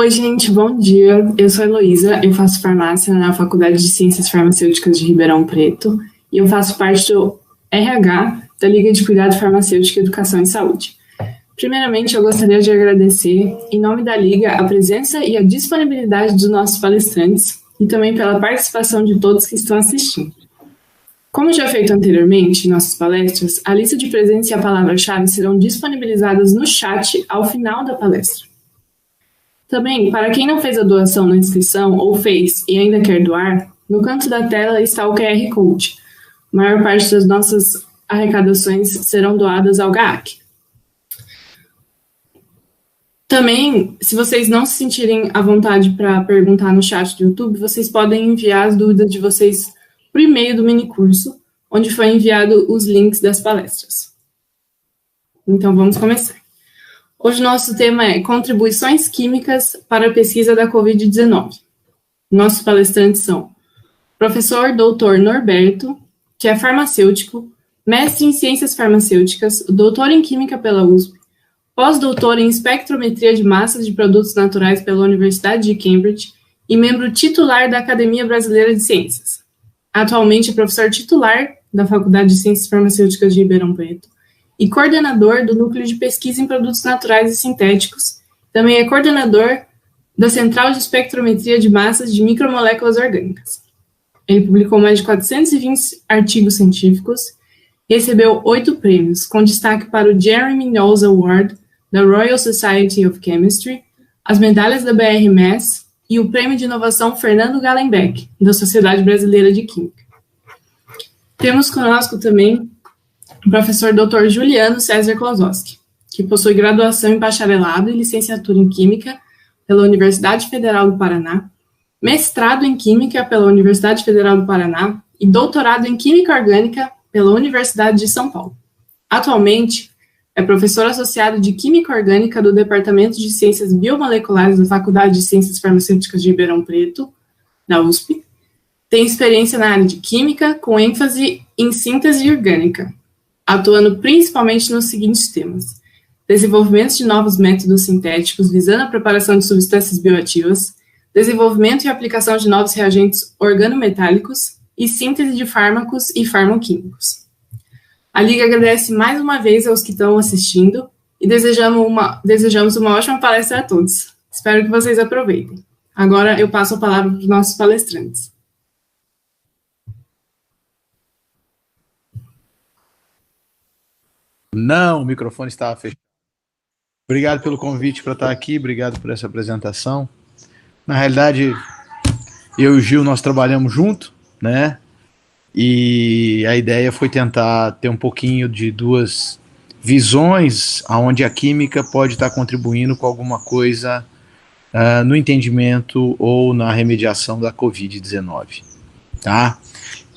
Oi, gente, bom dia. Eu sou a Heloísa, eu faço farmácia na Faculdade de Ciências Farmacêuticas de Ribeirão Preto e eu faço parte do RH da Liga de Cuidado Farmacêutico, Educação e Saúde. Primeiramente, eu gostaria de agradecer, em nome da Liga, a presença e a disponibilidade dos nossos palestrantes e também pela participação de todos que estão assistindo. Como já feito anteriormente em nossas palestras, a lista de presentes e a palavra-chave serão disponibilizadas no chat ao final da palestra. Também, para quem não fez a doação na inscrição ou fez e ainda quer doar, no canto da tela está o QR Code. A maior parte das nossas arrecadações serão doadas ao GAAC. Também, se vocês não se sentirem à vontade para perguntar no chat do YouTube, vocês podem enviar as dúvidas de vocês por e-mail do minicurso, onde foi enviado os links das palestras. Então, vamos começar. Hoje nosso tema é Contribuições Químicas para a Pesquisa da Covid-19. Nossos palestrantes são professor Dr. Norberto, que é farmacêutico, mestre em Ciências Farmacêuticas, doutor em Química pela USP, pós-doutor em Espectrometria de Massas de Produtos Naturais pela Universidade de Cambridge e membro titular da Academia Brasileira de Ciências. Atualmente é professor titular da Faculdade de Ciências Farmacêuticas de Ribeirão Preto e coordenador do Núcleo de Pesquisa em Produtos Naturais e Sintéticos. Também é coordenador da Central de Espectrometria de Massas de Micromoléculas Orgânicas. Ele publicou mais de 420 artigos científicos e recebeu 8 prêmios, com destaque para o Jeremy Knowles Award da Royal Society of Chemistry, as medalhas da BRMS e o Prêmio de Inovação Fernando Gallenbeck, da Sociedade Brasileira de Química. Temos conosco também o professor Dr. Juliano César Klosowski, que possui graduação em bacharelado e licenciatura em Química pela Universidade Federal do Paraná, mestrado em Química pela Universidade Federal do Paraná e doutorado em Química Orgânica pela Universidade de São Paulo. Atualmente, é professor associado de Química Orgânica do Departamento de Ciências Biomoleculares da Faculdade de Ciências Farmacêuticas de Ribeirão Preto, da USP. Tem experiência na área de Química, com ênfase em síntese orgânica, atuando principalmente nos seguintes temas: desenvolvimento de novos métodos sintéticos visando a preparação de substâncias bioativas, desenvolvimento e aplicação de novos reagentes organometálicos e síntese de fármacos e farmoquímicos. A Liga agradece mais uma vez aos que estão assistindo e desejamos uma ótima palestra a todos. Espero que vocês aproveitem. Agora eu passo a palavra para os nossos palestrantes. Não, o microfone estava fechado. Obrigado pelo convite para estar aqui, obrigado por essa apresentação. Na realidade, eu e o Gil, nós trabalhamos junto, né? E a ideia foi tentar ter um pouquinho de duas visões onde a química pode estar contribuindo com alguma coisa no entendimento ou na remediação da Covid-19, tá?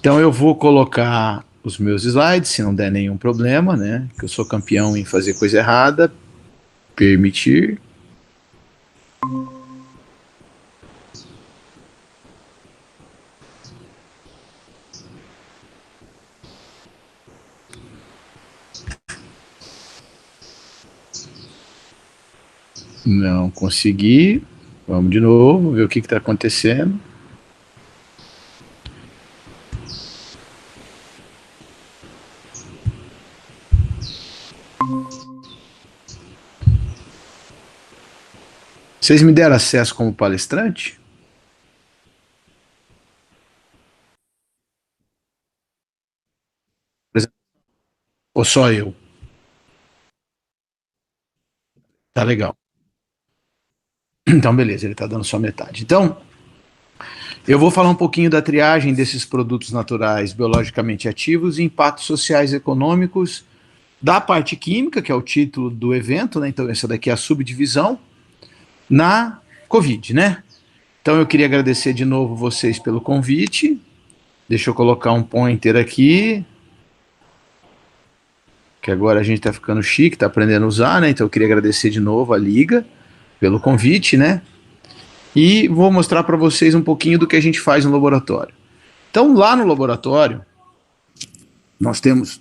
Então eu vou colocar os meus slides, se não der nenhum problema, né? Que eu sou campeão em fazer coisa errada. Permitir. Não consegui. Vamos de novo, ver o que está acontecendo. Vocês me deram acesso como palestrante? Ou só eu? Tá legal. Então, beleza, ele está dando só metade. Então, eu vou falar um pouquinho da triagem desses produtos naturais biologicamente ativos e impactos sociais e econômicos da parte química, que é o título do evento, né? Então, essa daqui é a subdivisão, na Covid, né? Então, eu queria agradecer de novo vocês pelo convite. Deixa eu colocar um pointer aqui, que agora a gente está ficando chique, está aprendendo a usar, né? Então, eu queria agradecer de novo a Liga pelo convite, né? E vou mostrar para vocês um pouquinho do que a gente faz no laboratório. Então, lá no laboratório, nós temos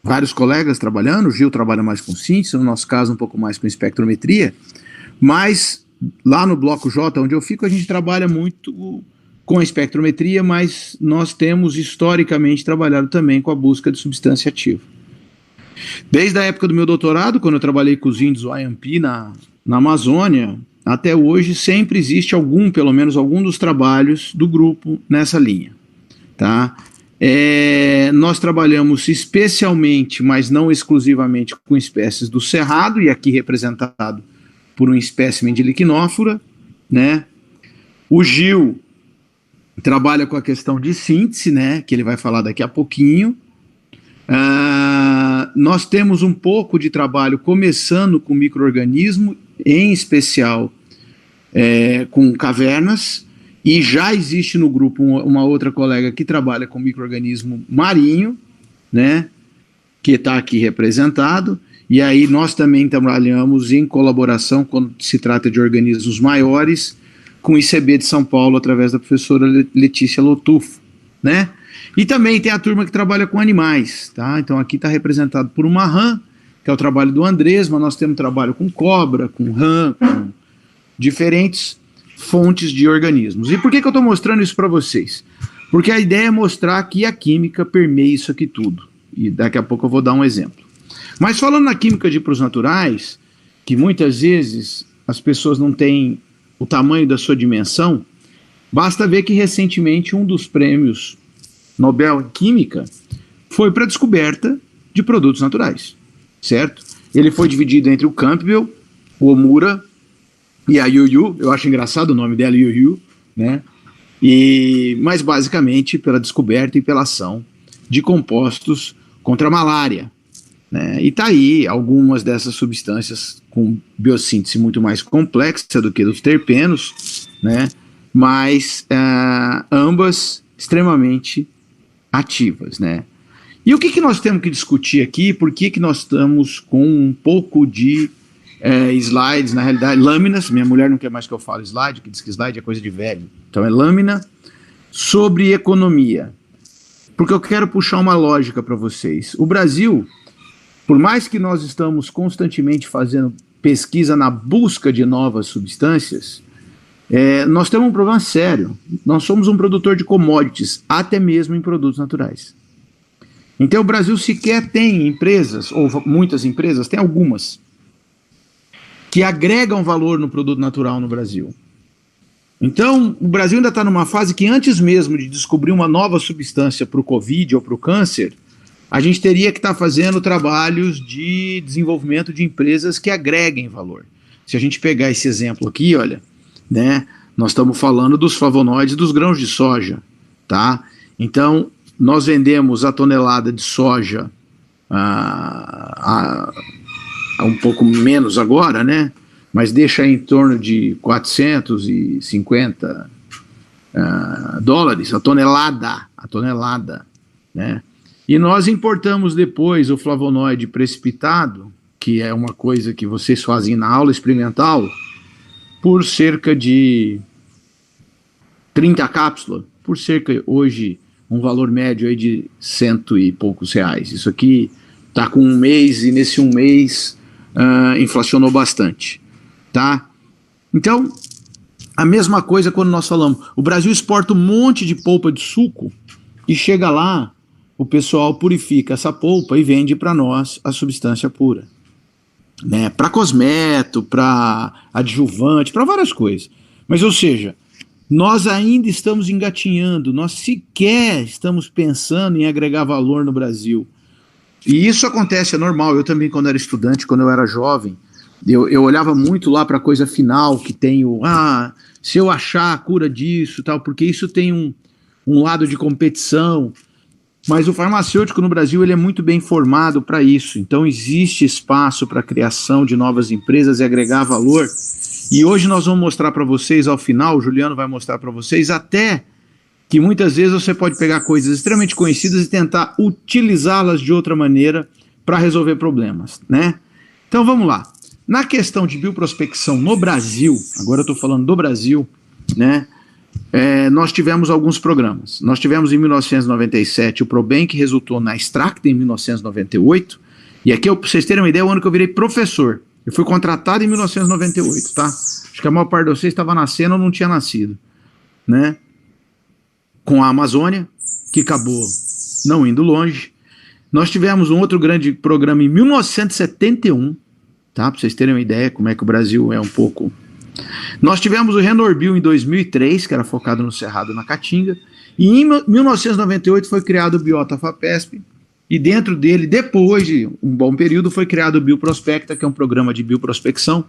vários colegas trabalhando. O Gil trabalha mais com síntese, no nosso caso um pouco mais com espectrometria, mas lá no bloco J, onde eu fico, a gente trabalha muito com a espectrometria, mas nós temos historicamente trabalhado também com a busca de substância ativa. Desde a época do meu doutorado, quando eu trabalhei com os índios Wayampi na Amazônia, até hoje sempre existe pelo menos algum dos trabalhos do grupo nessa linha. Tá? Nós trabalhamos especialmente, mas não exclusivamente, com espécies do cerrado, e aqui representado por um espécimen de liquinófora, né? O Gil trabalha com a questão de síntese, né, que ele vai falar daqui a pouquinho. Nós temos um pouco de trabalho começando com micro-organismo, em especial com cavernas, e já existe no grupo uma outra colega que trabalha com micro-organismo marinho, né, que está aqui representado, e aí nós também trabalhamos em colaboração quando se trata de organismos maiores, com o ICB de São Paulo, através da professora Letícia Lotufo, né? E também tem a turma que trabalha com animais, tá? Então aqui está representado por uma rã, que é o trabalho do Andrés, mas nós temos trabalho com cobra, com rã, com diferentes fontes de organismos. E por que eu estou mostrando isso para vocês? Porque a ideia é mostrar que a química permeia isso aqui tudo. E daqui a pouco eu vou dar um exemplo. Mas falando na química de pros naturais, que muitas vezes as pessoas não têm o tamanho da sua dimensão, basta ver que recentemente um dos prêmios Nobel em Química foi para a descoberta de produtos naturais, certo? Ele foi dividido entre o Campbell, o Omura e a Yu Yu. Eu acho engraçado o nome dela, Yu Yu, né? Mas basicamente pela descoberta e pela ação de compostos contra a malária, né? E tá aí algumas dessas substâncias com biossíntese muito mais complexa do que dos terpenos, né? Mas ambas extremamente ativas, né? E o que nós temos que discutir aqui? Por que nós estamos com um pouco de slides, na realidade, lâminas? Minha mulher não quer mais que eu fale slide, que diz que slide é coisa de velho. Então é lâmina sobre economia. Porque eu quero puxar uma lógica para vocês. O Brasil, por mais que nós estamos constantemente fazendo pesquisa na busca de novas substâncias, nós temos um problema sério. Nós somos um produtor de commodities, até mesmo em produtos naturais. Então o Brasil sequer tem empresas, ou muitas empresas, tem algumas, que agregam valor no produto natural no Brasil. Então o Brasil ainda está numa fase que antes mesmo de descobrir uma nova substância para o Covid ou para o câncer, a gente teria que estar fazendo trabalhos de desenvolvimento de empresas que agreguem valor. Se a gente pegar esse exemplo aqui, olha, né, nós estamos falando dos flavonoides dos grãos de soja, tá? Então, nós vendemos a tonelada de soja um pouco menos agora, né? Mas deixa em torno de 450 dólares a tonelada, né? E nós importamos depois o flavonoide precipitado, que é uma coisa que vocês fazem na aula experimental, por cerca de 30 cápsulas, por cerca, hoje, um valor médio aí de R$100 e poucos. Isso aqui está com um mês, e nesse um mês inflacionou bastante, tá? Então, a mesma coisa quando nós falamos, o Brasil exporta um monte de polpa de suco, e chega lá, o pessoal purifica essa polpa e vende para nós a substância pura, né? Para cosmeto, para adjuvante, para várias coisas. Mas, ou seja, nós ainda estamos engatinhando, nós sequer estamos pensando em agregar valor no Brasil. E isso acontece, é normal. Eu também, quando era estudante, quando eu era jovem, eu olhava muito lá para a coisa final, que tem se eu achar a cura disso, tal, porque isso tem um lado de competição. Mas o farmacêutico no Brasil ele é muito bem formado para isso. Então existe espaço para a criação de novas empresas e agregar valor. E hoje nós vamos mostrar para vocês, ao final, o Juliano vai mostrar para vocês, até que muitas vezes você pode pegar coisas extremamente conhecidas e tentar utilizá-las de outra maneira para resolver problemas, né? Então vamos lá. Na questão de bioprospecção no Brasil, agora eu estou falando do Brasil, né? Nós tivemos alguns programas. Nós tivemos em 1997 o ProBem, que resultou na Extracta em 1998, e aqui, para vocês terem uma ideia, é o ano que eu virei professor. Eu fui contratado em 1998, tá? Acho que a maior parte de vocês estava nascendo ou não tinha nascido, né? Com a Amazônia, que acabou não indo longe. Nós tivemos um outro grande programa em 1971, tá? Para vocês terem uma ideia como é que o Brasil é um pouco... Nós tivemos o Renorbil em 2003, que era focado no Cerrado na Caatinga, e em 1998 foi criado o Biota Fapesp, e dentro dele, depois de um bom período, foi criado o Bioprospecta, que é um programa de bioprospecção,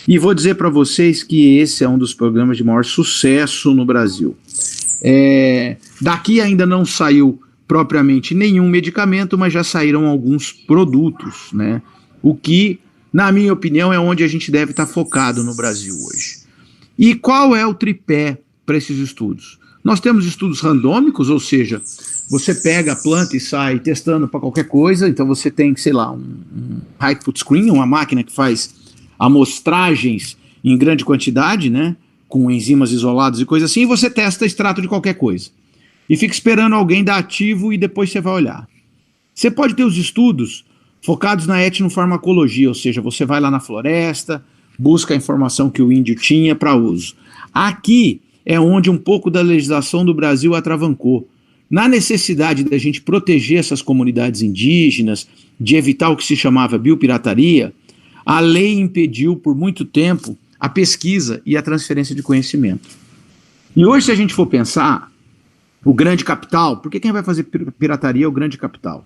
e vou dizer para vocês que esse é um dos programas de maior sucesso no Brasil. Daqui ainda não saiu propriamente nenhum medicamento, mas já saíram alguns produtos, né? O que, na minha opinião, é onde a gente deve estar focado no Brasil hoje. E qual é o tripé para esses estudos? Nós temos estudos randômicos, ou seja, você pega a planta e sai testando para qualquer coisa, então você tem, sei lá, um high foot screen, uma máquina que faz amostragens em grande quantidade, né, com enzimas isoladas e coisa assim, e você testa extrato de qualquer coisa. E fica esperando alguém dar ativo e depois você vai olhar. Você pode ter os estudos focados na etnofarmacologia, ou seja, você vai lá na floresta, busca a informação que o índio tinha para uso. Aqui é onde um pouco da legislação do Brasil atravancou. Na necessidade da gente proteger essas comunidades indígenas, de evitar o que se chamava biopirataria, a lei impediu por muito tempo a pesquisa e a transferência de conhecimento. E hoje, se a gente for pensar, o grande capital, porque quem vai fazer pirataria é o grande capital.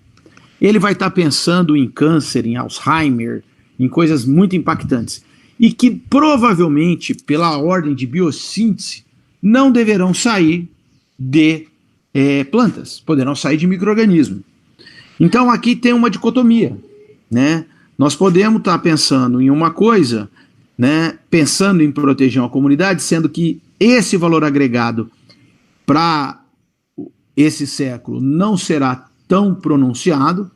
Ele vai estar pensando em câncer, em Alzheimer, em coisas muito impactantes. E que provavelmente, pela ordem de biossíntese, não deverão sair de plantas, poderão sair de micro-organismos. Então aqui tem uma dicotomia, né? Nós podemos estar pensando em uma coisa, né, pensando em proteger uma comunidade, sendo que esse valor agregado para esse século não será tão pronunciado,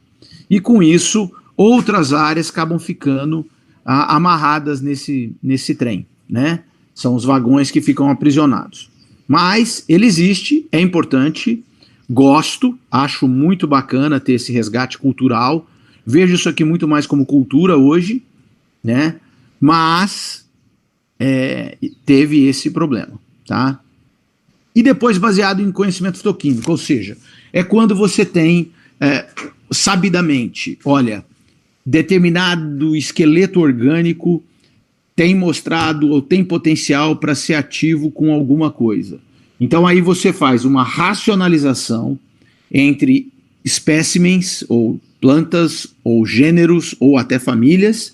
e com isso outras áreas acabam ficando amarradas nesse trem, né? São os vagões que ficam aprisionados. Mas ele existe, é importante, gosto, acho muito bacana ter esse resgate cultural, vejo isso aqui muito mais como cultura hoje, né? Mas teve esse problema, tá? E depois baseado em conhecimento fitoquímico, ou seja, é quando você tem sabidamente, olha, determinado esqueleto orgânico tem mostrado ou tem potencial para ser ativo com alguma coisa. Então aí você faz uma racionalização entre espécimens ou plantas ou gêneros ou até famílias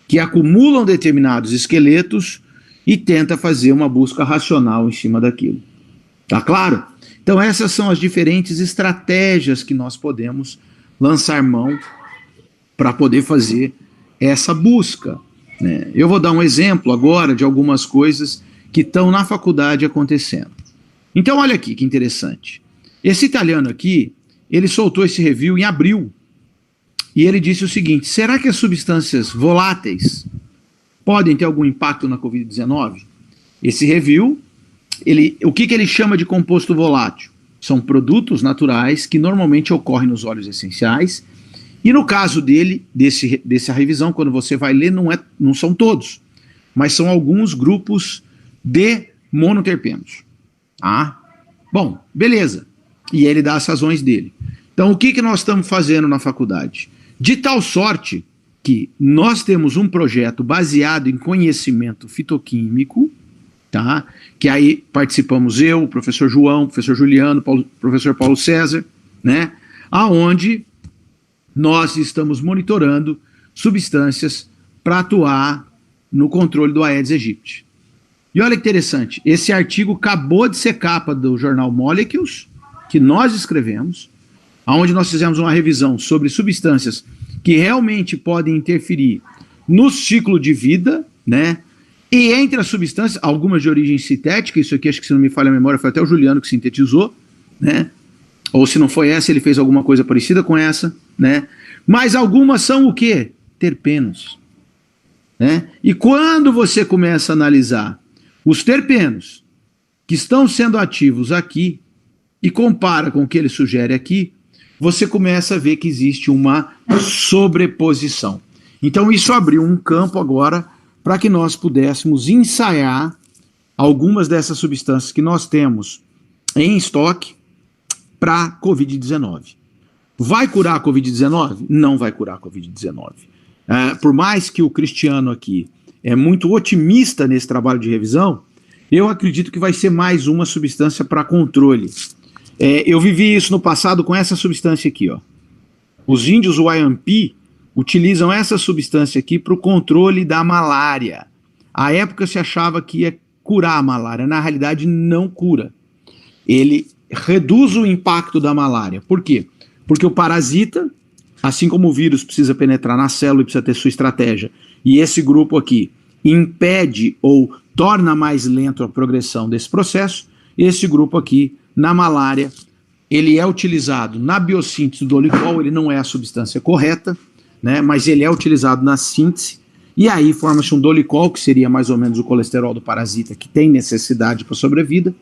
que acumulam determinados esqueletos e tenta fazer uma busca racional em cima daquilo. Tá claro? Então essas são as diferentes estratégias que nós podemos lançar mão para poder fazer essa busca. Eu vou dar um exemplo agora de algumas coisas que estão na faculdade acontecendo. Então olha aqui que interessante. Esse italiano aqui, ele soltou esse review em abril e ele disse o seguinte: será que as substâncias voláteis podem ter algum impacto na Covid-19? Esse review, o que ele chama de composto volátil? São produtos naturais que normalmente ocorrem nos óleos essenciais. E no caso dele, dessa revisão, quando você vai ler, não são todos, mas são alguns grupos de monoterpenos. Bom, beleza. E ele dá as razões dele. Então, o que nós estamos fazendo na faculdade? De tal sorte que nós temos um projeto baseado em conhecimento fitoquímico, tá? Que aí participamos eu, o professor João, o professor Juliano, o professor Paulo César, né? Aonde nós estamos monitorando substâncias para atuar no controle do Aedes aegypti. E olha que interessante, esse artigo acabou de ser capa do jornal Molecules, que nós escrevemos, onde nós fizemos uma revisão sobre substâncias que realmente podem interferir no ciclo de vida, né? E entre as substâncias, algumas de origem sintética, isso aqui acho que se não me falha a memória foi até o Juliano que sintetizou, né? Ou se não foi essa, ele fez alguma coisa parecida com essa, né? Mas algumas são o quê? Terpenos, né? E quando você começa a analisar os terpenos que estão sendo ativos aqui e compara com o que ele sugere aqui, você começa a ver que existe uma sobreposição. Então isso abriu um campo agora para que nós pudéssemos ensaiar algumas dessas substâncias que nós temos em estoque para Covid-19. Vai curar a Covid-19? Não vai curar a Covid-19. Por mais que o Cristiano aqui é muito otimista nesse trabalho de revisão, eu acredito que vai ser mais uma substância para controle. Eu vivi isso no passado com essa substância aqui, ó. Os índios YMP utilizam essa substância aqui para o controle da malária. À época se achava que ia curar a malária, na realidade não cura. Ele reduz o impacto da malária. Por quê? Porque o parasita, assim como o vírus precisa penetrar na célula e precisa ter sua estratégia, e esse grupo aqui impede ou torna mais lento a progressão desse processo, esse grupo aqui, na malária, ele é utilizado na biossíntese do dolicol, ele não é a substância correta, né, mas ele é utilizado na síntese, e aí forma-se um dolicol, que seria mais ou menos o colesterol do parasita, que tem necessidade para sobrevida,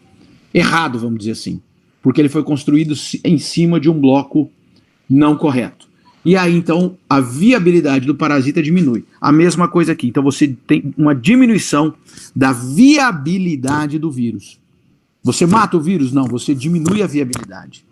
errado, vamos dizer assim, porque ele foi construído em cima de um bloco não correto. E aí, então, a viabilidade do parasita diminui. A mesma coisa aqui. Então, você tem uma diminuição da viabilidade do vírus. Você mata o vírus? Não, você diminui a viabilidade.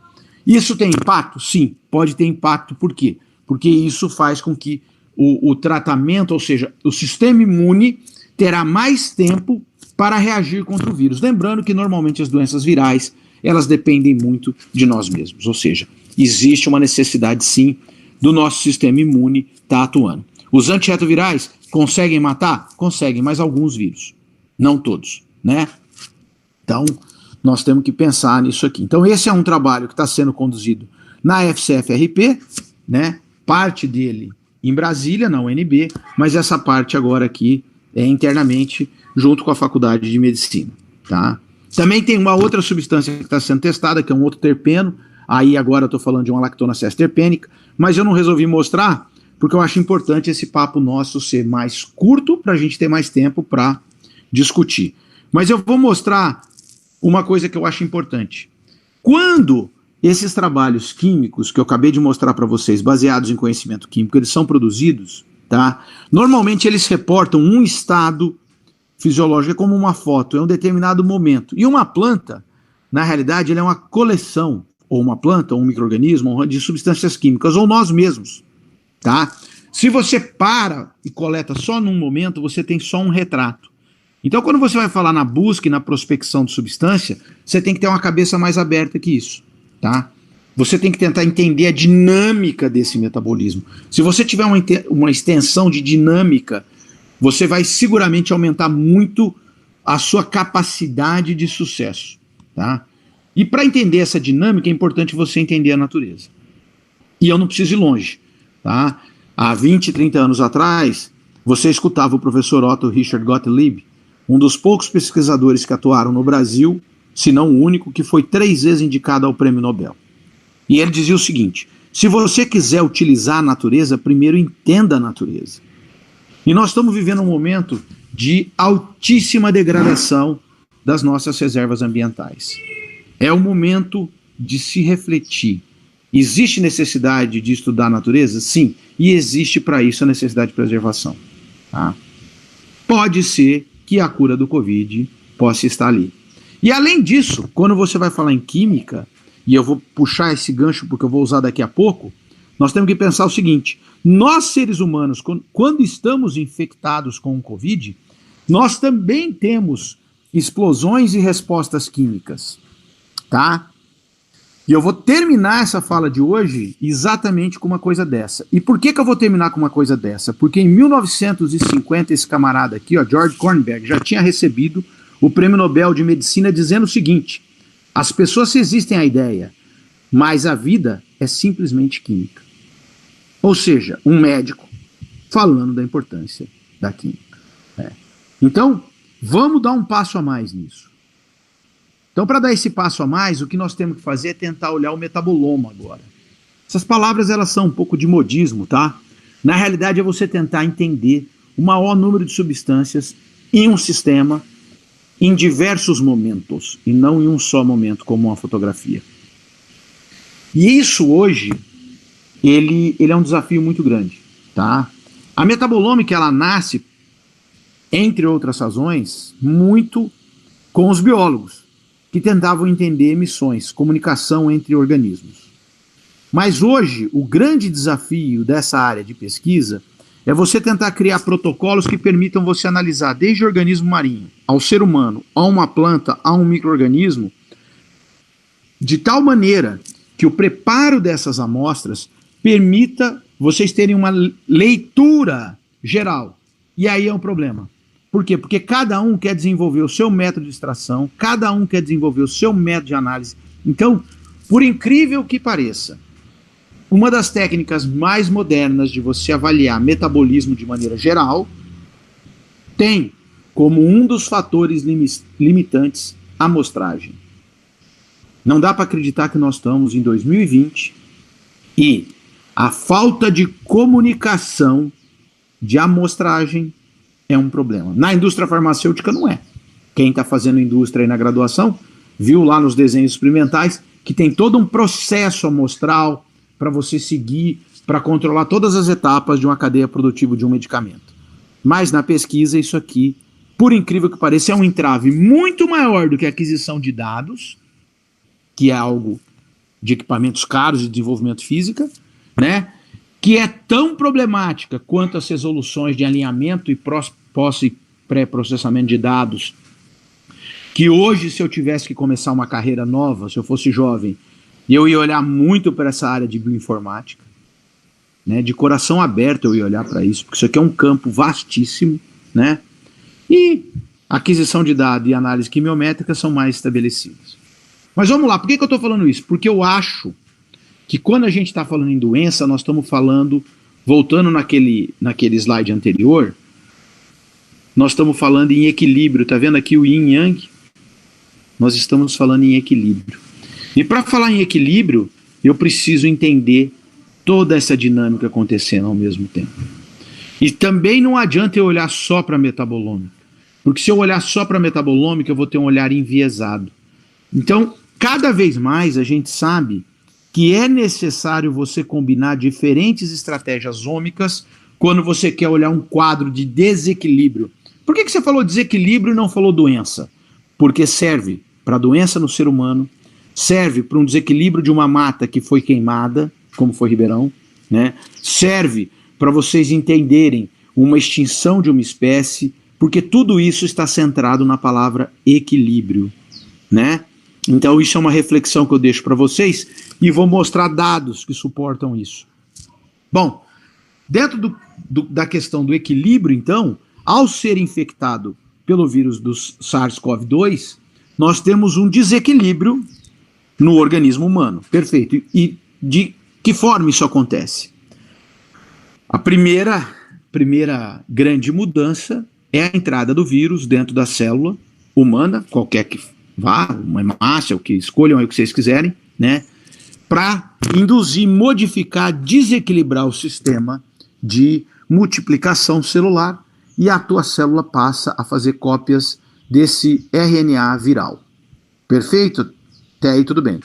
Isso tem impacto? Sim, pode ter impacto. Por quê? Porque isso faz com que o tratamento, ou seja, o sistema imune terá mais tempo para reagir contra o vírus. Lembrando que, normalmente, as doenças virais, elas dependem muito de nós mesmos. Ou seja, existe uma necessidade, sim, do nosso sistema imune estar atuando. Os antirretrovirais conseguem matar? Conseguem, mas alguns vírus. Não todos, né? Então, nós temos que pensar nisso aqui. Então, esse é um trabalho que está sendo conduzido na FCFRP, né? Parte dele em Brasília, na UNB, mas essa parte agora aqui é internamente junto com a Faculdade de Medicina, tá? Também tem uma outra substância que está sendo testada, que é um outro terpeno. Aí agora eu estou falando de uma lactonacésia terpênica, mas eu não resolvi mostrar porque eu acho importante esse papo nosso ser mais curto para a gente ter mais tempo para discutir. Mas eu vou mostrar uma coisa que eu acho importante. Quando esses trabalhos químicos que eu acabei de mostrar para vocês, baseados em conhecimento químico, eles são produzidos, tá? Normalmente eles reportam um estado fisiológico, é como uma foto, é um determinado momento. E uma planta, na realidade, ela é uma coleção, ou uma planta, ou um micro-organismo, de substâncias químicas, ou nós mesmos, tá? Se você para e coleta só num momento, você tem só um retrato. Então, quando você vai falar na busca e na prospecção de substância, você tem que ter uma cabeça mais aberta que isso, tá? Você tem que tentar entender a dinâmica desse metabolismo. Se você tiver uma extensão de dinâmica, você vai seguramente aumentar muito a sua capacidade de sucesso, tá? E para entender essa dinâmica, é importante você entender a natureza. E eu não preciso ir longe, tá? Há 20, 30 anos atrás, você escutava o professor Otto Richard Gottlieb, um dos poucos pesquisadores que atuaram no Brasil, se não o único, que foi 3 vezes indicado ao Prêmio Nobel. E ele dizia o seguinte: se você quiser utilizar a natureza, primeiro entenda a natureza. E nós estamos vivendo um momento de altíssima degradação das nossas reservas ambientais. É o momento de se refletir. Existe necessidade de estudar a natureza? Sim. E existe para isso a necessidade de preservação. Tá? Pode ser que a cura do Covid possa estar ali. E além disso, quando você vai falar em química, e eu vou puxar esse gancho porque eu vou usar daqui a pouco, nós temos que pensar o seguinte: nós seres humanos, quando estamos infectados com o Covid, nós também temos explosões e respostas químicas, tá? E eu vou terminar essa fala de hoje exatamente com uma coisa dessa. E por que eu vou terminar com uma coisa dessa? Porque em 1950 esse camarada aqui, ó, George Kornberg, já tinha recebido o Prêmio Nobel de Medicina dizendo o seguinte: as pessoas resistem à ideia, mas a vida é simplesmente química. Ou seja, um médico falando da importância da química. Então, vamos dar um passo a mais nisso. Então, para dar esse passo a mais, o que nós temos que fazer é tentar olhar o metaboloma agora. Essas palavras, elas são um pouco de modismo, tá? Na realidade, é você tentar entender o maior número de substâncias em um sistema, em diversos momentos, e não em um só momento, como uma fotografia. E isso hoje, ele é um desafio muito grande, tá? A metabolômica, ela nasce, entre outras razões, muito com os biólogos, que tentavam entender emissões, comunicação entre organismos. Mas hoje, o grande desafio dessa área de pesquisa é você tentar criar protocolos que permitam você analisar desde o organismo marinho, ao ser humano, a uma planta, a um micro-organismo, de tal maneira que o preparo dessas amostras permita vocês terem uma leitura geral. E aí é um problema. Por quê? Porque cada um quer desenvolver o seu método de extração, cada um quer desenvolver o seu método de análise. Então, por incrível que pareça, uma das técnicas mais modernas de você avaliar metabolismo de maneira geral tem como um dos fatores limitantes a amostragem. Não dá para acreditar que nós estamos em 2020 e a falta de comunicação de amostragem é um problema. Na indústria farmacêutica não é. Quem está fazendo indústria aí na graduação viu lá nos desenhos experimentais que tem todo um processo amostral para você seguir, para controlar todas as etapas de uma cadeia produtiva de um medicamento. Mas na pesquisa isso aqui, por incrível que pareça, é um entrave muito maior do que a aquisição de dados, que é algo de equipamentos caros de desenvolvimento física, né? Que é tão problemática quanto as resoluções de alinhamento e pós e pré-processamento de dados, que hoje, se eu tivesse que começar uma carreira nova, se eu fosse jovem, eu ia olhar muito para essa área de bioinformática, né? De coração aberto eu ia olhar para isso, porque isso aqui é um campo vastíssimo, né? E aquisição de dados e análise quimiométrica são mais estabelecidas. Mas vamos lá, por que eu estou falando isso? Porque eu acho que quando a gente está falando em doença, nós estamos falando, voltando naquele slide anterior, nós estamos falando em equilíbrio, tá vendo aqui o yin e yang? Nós estamos falando em equilíbrio. E para falar em equilíbrio, eu preciso entender toda essa dinâmica acontecendo ao mesmo tempo. E também não adianta eu olhar só para a metabolômica, porque se eu olhar só para a metabolômica, eu vou ter um olhar enviesado. Então, cada vez mais a gente sabe que é necessário você combinar diferentes estratégias ômicas quando você quer olhar um quadro de desequilíbrio. Por que você falou desequilíbrio e não falou doença? Porque serve para doença no ser humano, serve para um desequilíbrio de uma mata que foi queimada, como foi Ribeirão, né? Serve para vocês entenderem uma extinção de uma espécie, porque tudo isso está centrado na palavra equilíbrio, né? Então isso é uma reflexão que eu deixo para vocês e vou mostrar dados que suportam isso. Bom, dentro da questão do equilíbrio, então, ao ser infectado pelo vírus do SARS-CoV-2, nós temos um desequilíbrio no organismo humano. Perfeito. E de que forma isso acontece? A primeira grande mudança é a entrada do vírus dentro da célula humana, qualquer que vá, uma hemácia, o que escolham aí o que vocês quiserem, né? Para induzir, modificar, desequilibrar o sistema de multiplicação celular e a tua célula passa a fazer cópias desse RNA viral. Perfeito? Até aí tudo bem.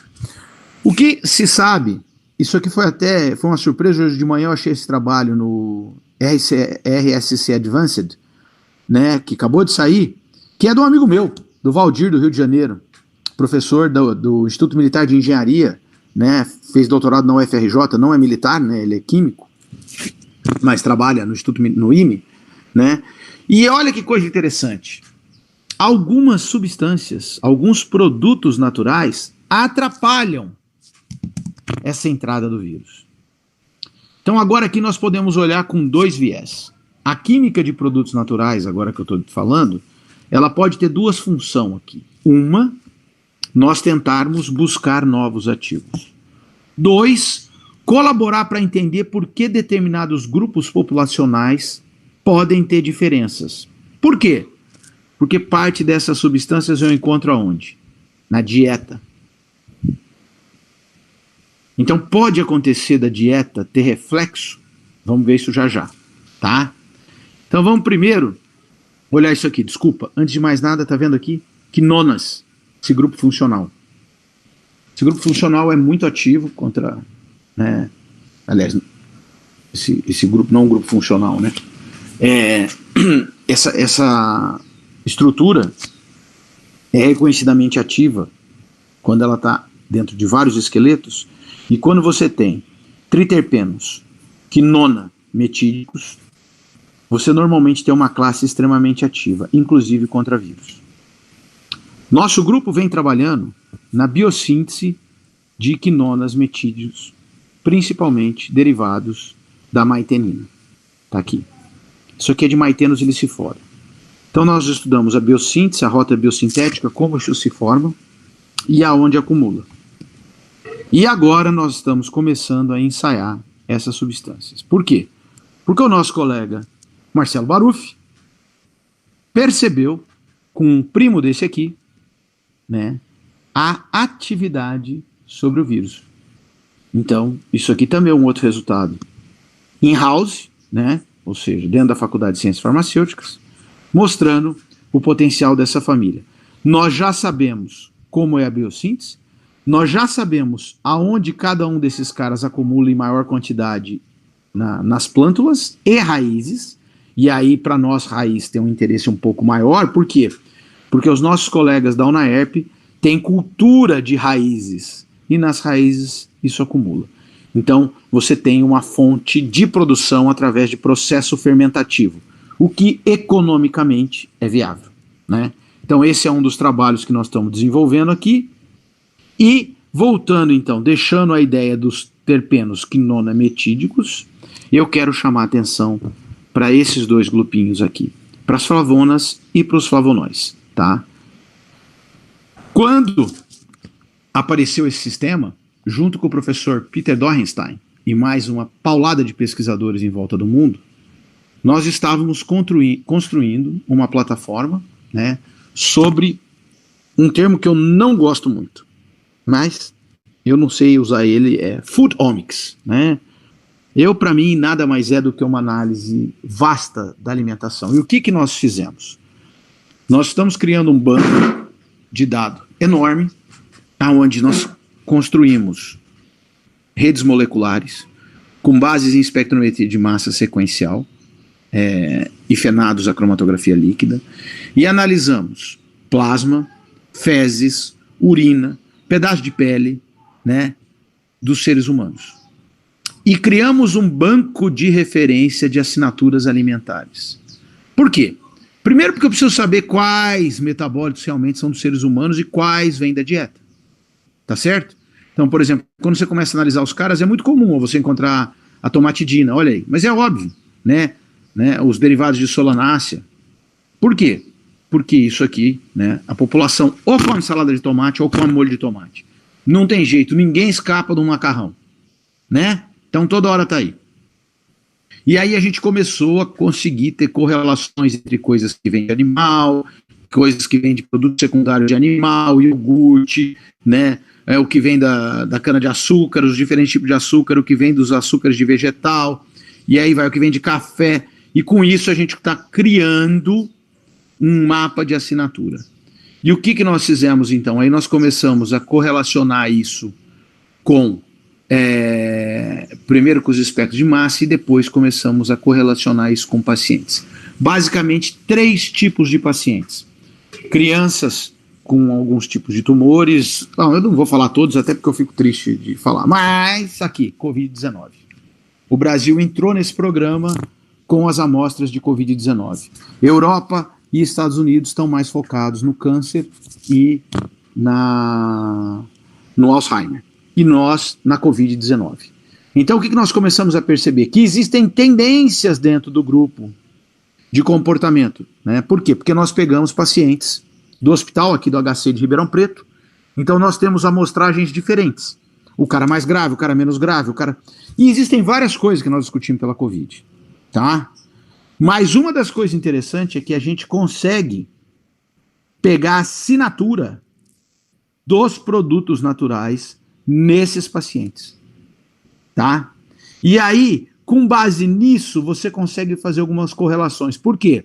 O que se sabe, isso aqui foi uma surpresa, hoje de manhã eu achei esse trabalho no RSC Advanced, né, que acabou de sair, que é de um amigo meu, do Valdir, do Rio de Janeiro, professor do Instituto Militar de Engenharia, né, fez doutorado na UFRJ, não é militar, né, ele é químico, mas trabalha no IME, né, e olha que coisa interessante, algumas substâncias, alguns produtos naturais atrapalham essa entrada do vírus. Então agora aqui nós podemos olhar com dois viés. A química de produtos naturais, agora que eu estou falando, ela pode ter duas funções aqui. Uma, nós tentarmos buscar novos ativos. Dois, colaborar para entender por que determinados grupos populacionais podem ter diferenças. Por quê? Porque parte dessas substâncias eu encontro aonde? Na dieta. Então pode acontecer da dieta ter reflexo? Vamos ver isso já já, tá? Então vamos primeiro olhar isso aqui. Desculpa, antes de mais nada, tá vendo aqui? Quinonas, esse grupo funcional. Esse grupo funcional é muito ativo contra, né? Aliás, esse grupo, não um grupo funcional, né? Essa estrutura é reconhecidamente ativa quando ela está dentro de vários esqueletos, e quando você tem triterpenos, quinona, metílicos, você normalmente tem uma classe extremamente ativa, inclusive contra vírus. Nosso grupo vem trabalhando na biossíntese de quinonas metílicos, principalmente derivados da maitenina. Está aqui. Isso aqui é de maitenos ilicifora. Então nós estudamos a biossíntese, a rota biosintética, como isso se forma e aonde acumula. E agora nós estamos começando a ensaiar essas substâncias. Por quê? Porque o nosso colega Marcelo Baruffi percebeu, com um primo desse aqui, né, a atividade sobre o vírus. Então, isso aqui também é um outro resultado. In-house, né, ou seja, dentro da Faculdade de Ciências Farmacêuticas, mostrando o potencial dessa família. Nós já sabemos como é a biossíntese, nós já sabemos aonde cada um desses caras acumula em maior quantidade nas plântulas e raízes, e aí para nós raiz tem um interesse um pouco maior, por quê? Porque os nossos colegas da UNAERP têm cultura de raízes, e nas raízes isso acumula. Então você tem uma fonte de produção através de processo fermentativo, o que economicamente é viável, né? Então esse é um dos trabalhos que nós estamos desenvolvendo aqui. E voltando então, deixando a ideia dos terpenos quinona metídicos, eu quero chamar a atenção para esses dois grupinhos aqui, para as flavonas e para os flavonóis, tá? Quando apareceu esse sistema, junto com o professor Peter Dorenstein e mais uma paulada de pesquisadores em volta do mundo, nós estávamos construindo uma plataforma, né, sobre um termo que eu não gosto muito, mas eu não sei usar ele, é Food Omics, né? Para mim, nada mais é do que uma análise vasta da alimentação. E o que nós fizemos? Nós estamos criando um banco de dados enorme, onde nós construímos redes moleculares com bases em espectrometria de massa sequencial, e fenados a cromatografia líquida, e analisamos plasma, fezes, urina, pedaço de pele, né, dos seres humanos. E criamos um banco de referência de assinaturas alimentares. Por quê? Primeiro porque eu preciso saber quais metabólitos realmente são dos seres humanos e quais vêm da dieta. Tá certo? Então, por exemplo, quando você começa a analisar os caras, é muito comum você encontrar a tomatidina, olha aí, mas é óbvio, né? Os derivados de solanácea. Por quê? Porque isso aqui, né, a população ou come salada de tomate ou come molho de tomate. Não tem jeito, ninguém escapa de um macarrão, né? Então toda hora tá aí. E aí a gente começou a conseguir ter correlações entre coisas que vêm de animal, coisas que vêm de produto secundário de animal, iogurte, né? O que vem da cana-de-açúcar, os diferentes tipos de açúcar, o que vem dos açúcares de vegetal, e aí vai o que vem de café. E com isso a gente está criando um mapa de assinatura. E o que nós fizemos então? Aí nós começamos a correlacionar isso com, primeiro com os espectros de massa, e depois começamos a correlacionar isso com pacientes. Basicamente 3 tipos de pacientes. Crianças com alguns tipos de tumores, eu não vou falar todos, até porque eu fico triste de falar, mas aqui, Covid-19. O Brasil entrou nesse programa com as amostras de Covid-19. Europa e Estados Unidos estão mais focados no câncer e no Alzheimer. E nós na Covid-19. Então o que nós começamos a perceber? Que existem tendências dentro do grupo de comportamento, né? Por quê? Porque nós pegamos pacientes do hospital aqui do HC de Ribeirão Preto, então nós temos amostragens diferentes. O cara mais grave, o cara menos grave, E existem várias coisas que nós discutimos pela Covid, tá? Mas uma das coisas interessantes é que a gente consegue pegar a assinatura dos produtos naturais nesses pacientes, tá? E aí, com base nisso, você consegue fazer algumas correlações. Por quê?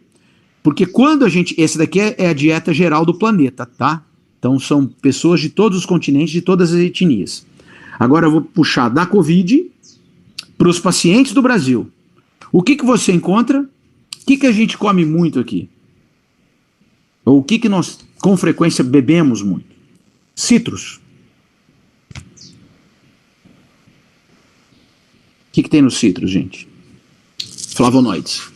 Porque quando esse daqui é a dieta geral do planeta, tá? Então são pessoas de todos os continentes, de todas as etnias. Agora eu vou puxar da Covid para os pacientes do Brasil, o que você encontra? O que a gente come muito aqui? Ou o que nós, com frequência, bebemos muito? Citros. O que tem nos citros, gente? Flavonoides.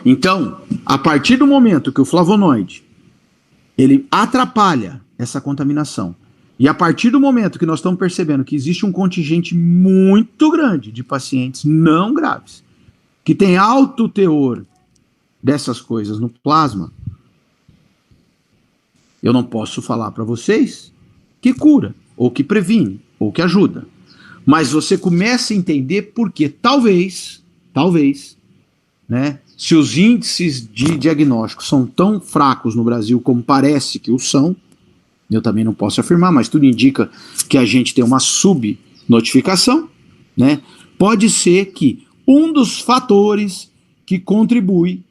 Então, a partir do momento que o flavonoide ele atrapalha essa contaminação, e a partir do momento que nós estamos percebendo que existe um contingente muito grande de pacientes não graves, que tem alto teor dessas coisas no plasma, eu não posso falar para vocês que cura, ou que previne, ou que ajuda. Mas você começa a entender porque talvez, né, se os índices de diagnóstico são tão fracos no Brasil como parece que o são, eu também não posso afirmar, mas tudo indica que a gente tem uma subnotificação, né? Pode ser que um dos fatores que contribui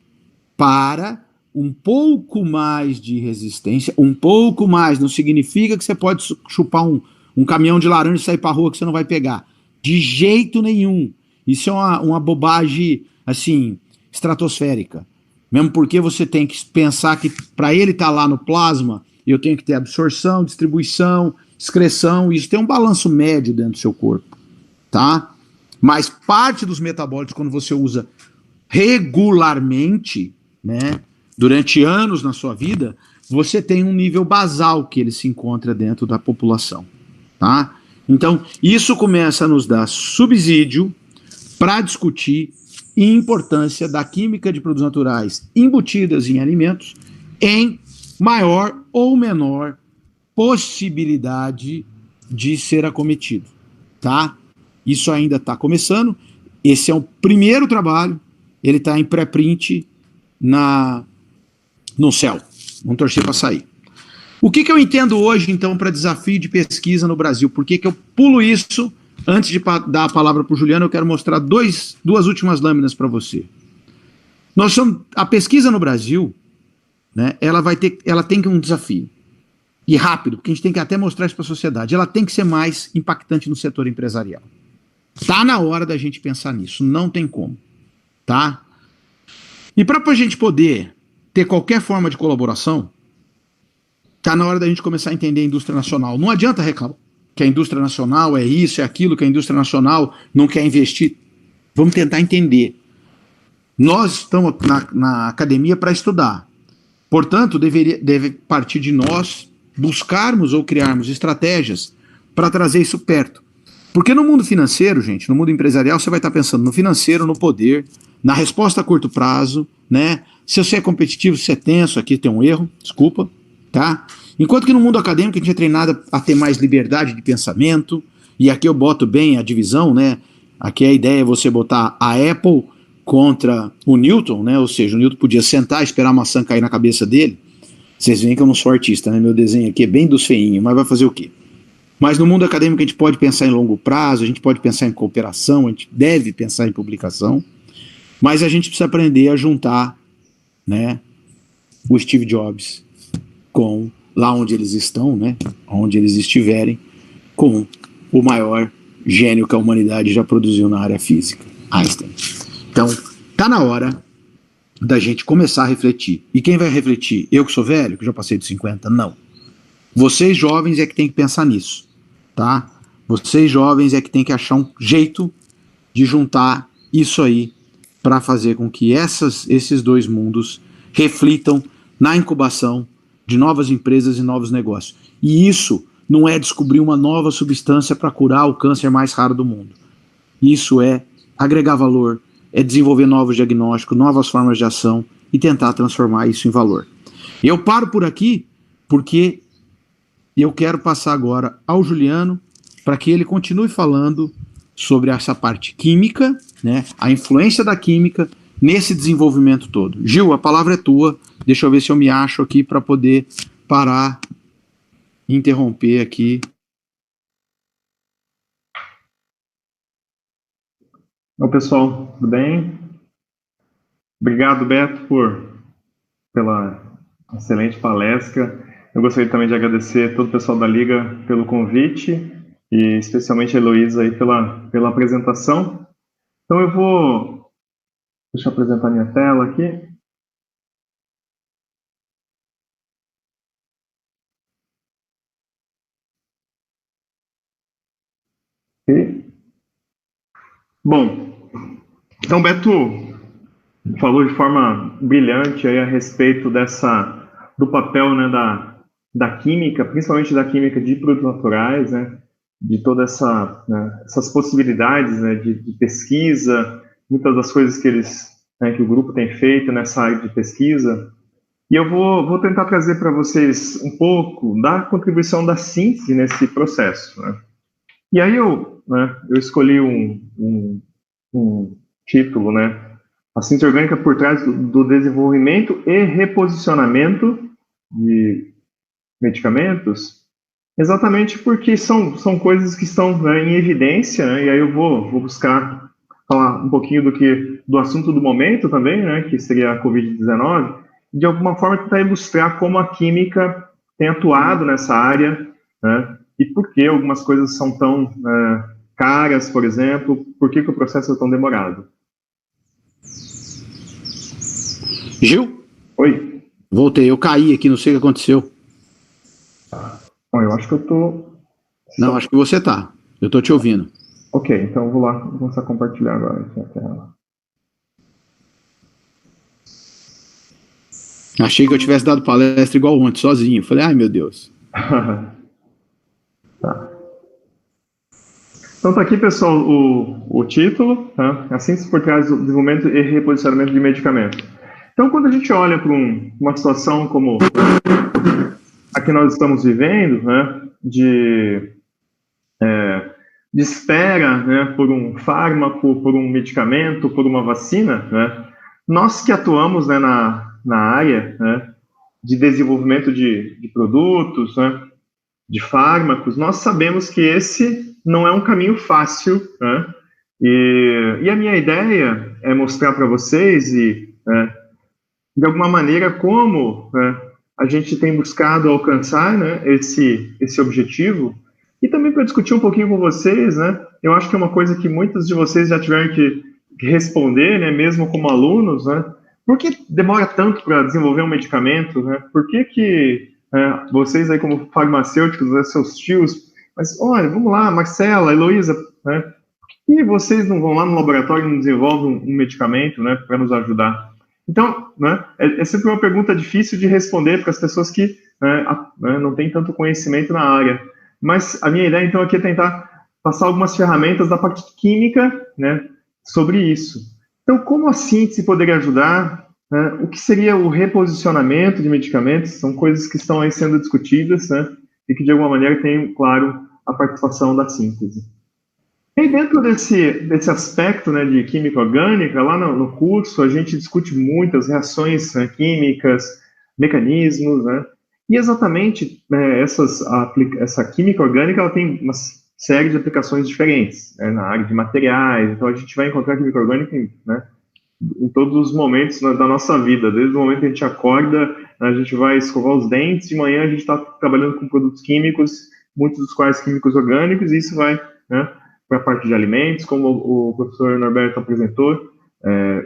para um pouco mais de resistência, um pouco mais, não significa que você pode chupar um caminhão de laranja e sair para a rua que você não vai pegar. De jeito nenhum. Isso é uma bobagem, assim, estratosférica. Mesmo porque você tem que pensar que para ele estar lá no plasma, eu tenho que ter absorção, distribuição, excreção, isso tem um balanço médio dentro do seu corpo, tá? Mas parte dos metabólitos, quando você usa regularmente, né, durante anos na sua vida, você tem um nível basal que ele se encontra dentro da população, tá? Então, isso começa a nos dar subsídio para discutir a importância da química de produtos naturais embutidas em alimentos em maior ou menor possibilidade de ser acometido, tá? Isso ainda está começando, esse é o primeiro trabalho, ele está em pré-print no céu, vamos torcer para sair. O que eu entendo hoje, então, para desafio de pesquisa no Brasil? Por que eu pulo isso? Antes de dar a palavra para o Juliano, eu quero mostrar duas últimas lâminas para você. A pesquisa no Brasil, né, ela tem que um desafio. E rápido, porque a gente tem que até mostrar isso para a sociedade. Ela tem que ser mais impactante no setor empresarial. Tá na hora da gente pensar nisso, não tem como. Tá? E para a gente poder ter qualquer forma de colaboração, tá na hora da gente começar a entender a indústria nacional. Não adianta reclamar que a indústria nacional é isso, é aquilo, que a indústria nacional não quer investir. Vamos tentar entender. Nós estamos na academia para estudar. Portanto, deve partir de nós buscarmos ou criarmos estratégias para trazer isso perto. Porque no mundo financeiro, gente, no mundo empresarial, você vai estar pensando no financeiro, no poder, na resposta a curto prazo, né? Se você é competitivo, se é tenso, aqui tem um erro, desculpa, tá? Enquanto que no mundo acadêmico a gente é treinado a ter mais liberdade de pensamento, e aqui eu boto bem a divisão, né? Aqui a ideia é você botar a Apple contra o Newton, né? Ou seja, o Newton podia sentar e esperar a maçã cair na cabeça dele. Vocês veem que eu não sou artista, né? Meu desenho aqui é bem dos feinhos, mas vai fazer o quê? Mas no mundo acadêmico a gente pode pensar em longo prazo, a gente pode pensar em cooperação, a gente deve pensar em publicação, mas a gente precisa aprender a juntar, né, o Steve Jobs com lá onde eles estão, né, onde eles estiverem, com o maior gênio que a humanidade já produziu na área física, Einstein. Então, tá na hora da gente começar a refletir. E quem vai refletir? Eu que sou velho, que já passei dos 50? Não. Vocês jovens é que tem que pensar nisso, tá? Vocês jovens é que tem que achar um jeito de juntar isso aí para fazer com que esses dois mundos reflitam na incubação de novas empresas e novos negócios. E isso não é descobrir uma nova substância para curar o câncer mais raro do mundo. Isso é agregar valor, é desenvolver novos diagnósticos, novas formas de ação e tentar transformar isso em valor. Eu paro por aqui porque eu quero passar agora ao Juliano para que ele continue falando sobre essa parte química, né, a influência da química nesse desenvolvimento todo. Gil, a palavra é tua. Deixa eu ver se eu me acho aqui para poder parar e interromper aqui. Oi, pessoal, tudo bem? Obrigado, Beto, pela excelente palestra. Eu gostaria também de agradecer a todo o pessoal da Liga pelo convite e especialmente a Heloísa aí pela apresentação. Então deixa eu apresentar minha tela aqui. Okay. Bom, então Beto falou de forma brilhante aí a respeito do papel, né, da química, principalmente da química de produtos naturais, né, de todas essas possibilidades, né, de pesquisa, muitas das coisas que o grupo tem feito nessa área de pesquisa. E eu vou tentar trazer para vocês um pouco da contribuição da síntese nesse processo, né. E aí eu escolhi um título, né, a síntese orgânica por trás do desenvolvimento e reposicionamento de medicamentos, exatamente porque são coisas que estão, né, em evidência, né, e aí eu vou buscar falar um pouquinho do assunto do momento também, né, que seria a Covid-19, e de alguma forma tentar ilustrar como a química tem atuado nessa área, né, e por que algumas coisas são tão caras, por exemplo, por que o processo é tão demorado. Gil? Oi. Voltei, eu caí aqui, não sei o que aconteceu. Bom, eu acho que eu tô... Não, acho que você tá. Eu tô te ouvindo. Ok, então eu vou lá, vou começar a compartilhar agora aqui a tela. Achei que eu tivesse dado palestra igual ontem, sozinho. Falei, ai meu Deus. Tá. Então tá aqui, pessoal, o título, tá? A síntese por trás do desenvolvimento e reposicionamento de medicamentos. Então, quando a gente olha para uma situação como a que nós estamos vivendo, né, de espera, né, por um fármaco, por um medicamento, por uma vacina, né, nós que atuamos, né, na área, né, de desenvolvimento de produtos, né, de fármacos, nós sabemos que esse não é um caminho fácil, né, e a minha ideia é mostrar para vocês de alguma maneira como a gente tem buscado alcançar, né, esse objetivo, e também para discutir um pouquinho com vocês, né, eu acho que é uma coisa que muitos de vocês já tiveram que responder, né, mesmo como alunos, né, por que demora tanto para desenvolver um medicamento, né, por que vocês aí como farmacêuticos, né, seus tios, mas olha, vamos lá, Marcela, Heloísa, né, por que vocês não vão lá no laboratório e não desenvolvem um medicamento, né, para nos ajudar? Então, né, é sempre uma pergunta difícil de responder para as pessoas que não têm tanto conhecimento na área. Mas a minha ideia, então, aqui é tentar passar algumas ferramentas da parte química, né, sobre isso. Então, como a síntese poderia ajudar? Né, o que seria o reposicionamento de medicamentos? São coisas que estão aí sendo discutidas, né, e que, de alguma maneira, tem, claro, a participação da síntese. E dentro desse aspecto, né, de química orgânica, lá no curso a gente discute muitas reações, né, químicas, mecanismos, né, e exatamente essa química orgânica ela tem uma série de aplicações diferentes, né, na área de materiais. Então a gente vai encontrar química orgânica em todos os momentos, né, da nossa vida, desde o momento que a gente acorda, a gente vai escovar os dentes, de manhã a gente está trabalhando com produtos químicos, muitos dos quais químicos orgânicos, e isso vai, né, para a parte de alimentos, como o professor Norberto apresentou,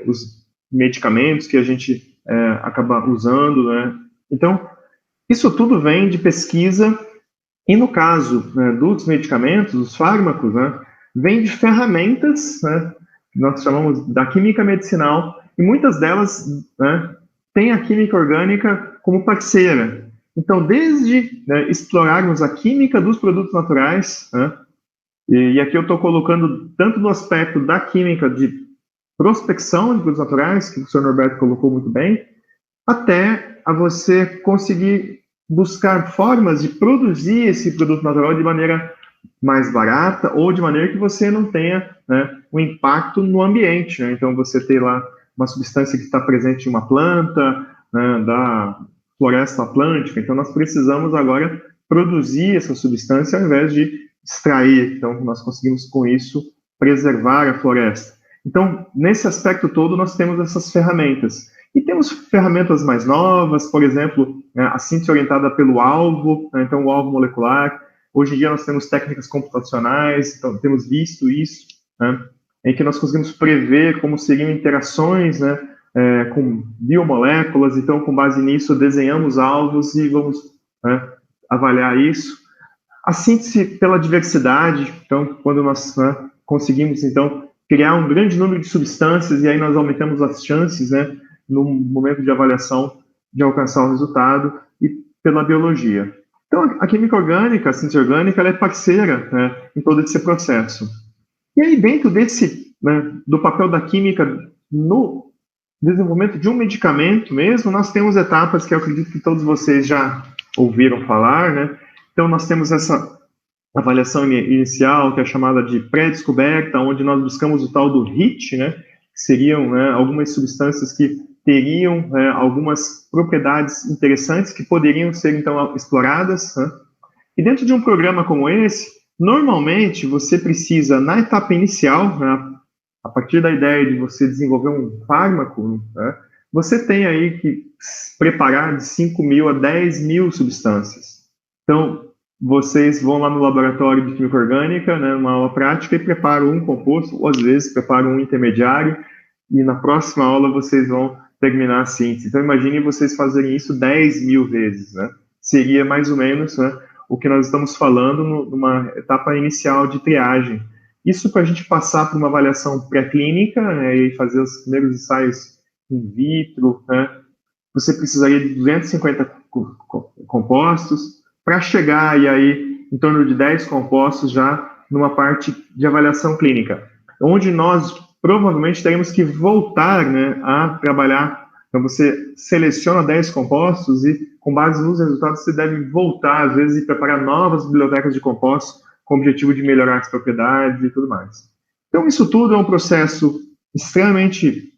os medicamentos que a gente acaba usando, né? Então, isso tudo vem de pesquisa, e no caso, né, dos medicamentos, dos fármacos, né, vem de ferramentas, né, que nós chamamos da química medicinal, e muitas delas, né, têm a química orgânica como parceira. Então, desde, né, explorarmos a química dos produtos naturais, né, e aqui eu estou colocando tanto do aspecto da química de prospecção de produtos naturais, que o professor Norberto colocou muito bem, até a você conseguir buscar formas de produzir esse produto natural de maneira mais barata ou de maneira que você não tenha, né, um impacto no ambiente, né? Então, você tem lá uma substância que está presente em uma planta, né, da floresta atlântica. Então, nós precisamos agora produzir essa substância ao invés de extrair. Então, nós conseguimos, com isso, preservar a floresta. Então, nesse aspecto todo, nós temos essas ferramentas. E temos ferramentas mais novas, por exemplo, a síntese orientada pelo alvo, né? Então o alvo molecular, Hoje em dia nós temos técnicas computacionais, então temos visto isso, né, em que nós conseguimos prever como seriam interações, né, com biomoléculas. Então, com base nisso, desenhamos alvos e vamos, né, avaliar isso. A síntese pela diversidade, então, quando nós, né, conseguimos, então, criar um grande número de substâncias, e aí nós aumentamos as chances, né, no momento de avaliação, de alcançar o resultado, e pela biologia. Então, a química orgânica, a síntese orgânica, ela é parceira, né, em todo esse processo. E aí, dentro desse, né, do papel da química no desenvolvimento de um medicamento mesmo, nós temos etapas que eu acredito que todos vocês já ouviram falar, né? Então, nós temos essa avaliação inicial, que é chamada de pré-descoberta, onde nós buscamos o tal do HIT, né? Que seriam, né, algumas substâncias que teriam, né, algumas propriedades interessantes que poderiam ser, então, exploradas, né? E dentro de um programa como esse, normalmente você precisa, na etapa inicial, né, a partir da ideia de você desenvolver um fármaco, né, você tem aí que preparar de 5.000 a 10.000 substâncias. Então, vocês vão lá no laboratório de química orgânica, né, numa aula prática, e preparam um composto, ou às vezes preparam um intermediário, e na próxima aula vocês vão terminar a síntese. Então, imagine vocês fazerem isso 10.000 vezes, né? Seria mais ou menos, né, o que nós estamos falando numa etapa inicial de triagem. Isso para a gente passar por uma avaliação pré-clínica, né, e fazer os primeiros ensaios in vitro, né, você precisaria de 250 compostos para chegar e aí em torno de 10 compostos já numa parte de avaliação clínica, onde nós provavelmente teremos que voltar, né, a trabalhar. Então, você seleciona 10 compostos e, com base nos resultados, você deve voltar, às vezes, e preparar novas bibliotecas de compostos com o objetivo de melhorar as propriedades e tudo mais. Então, isso tudo é um processo extremamente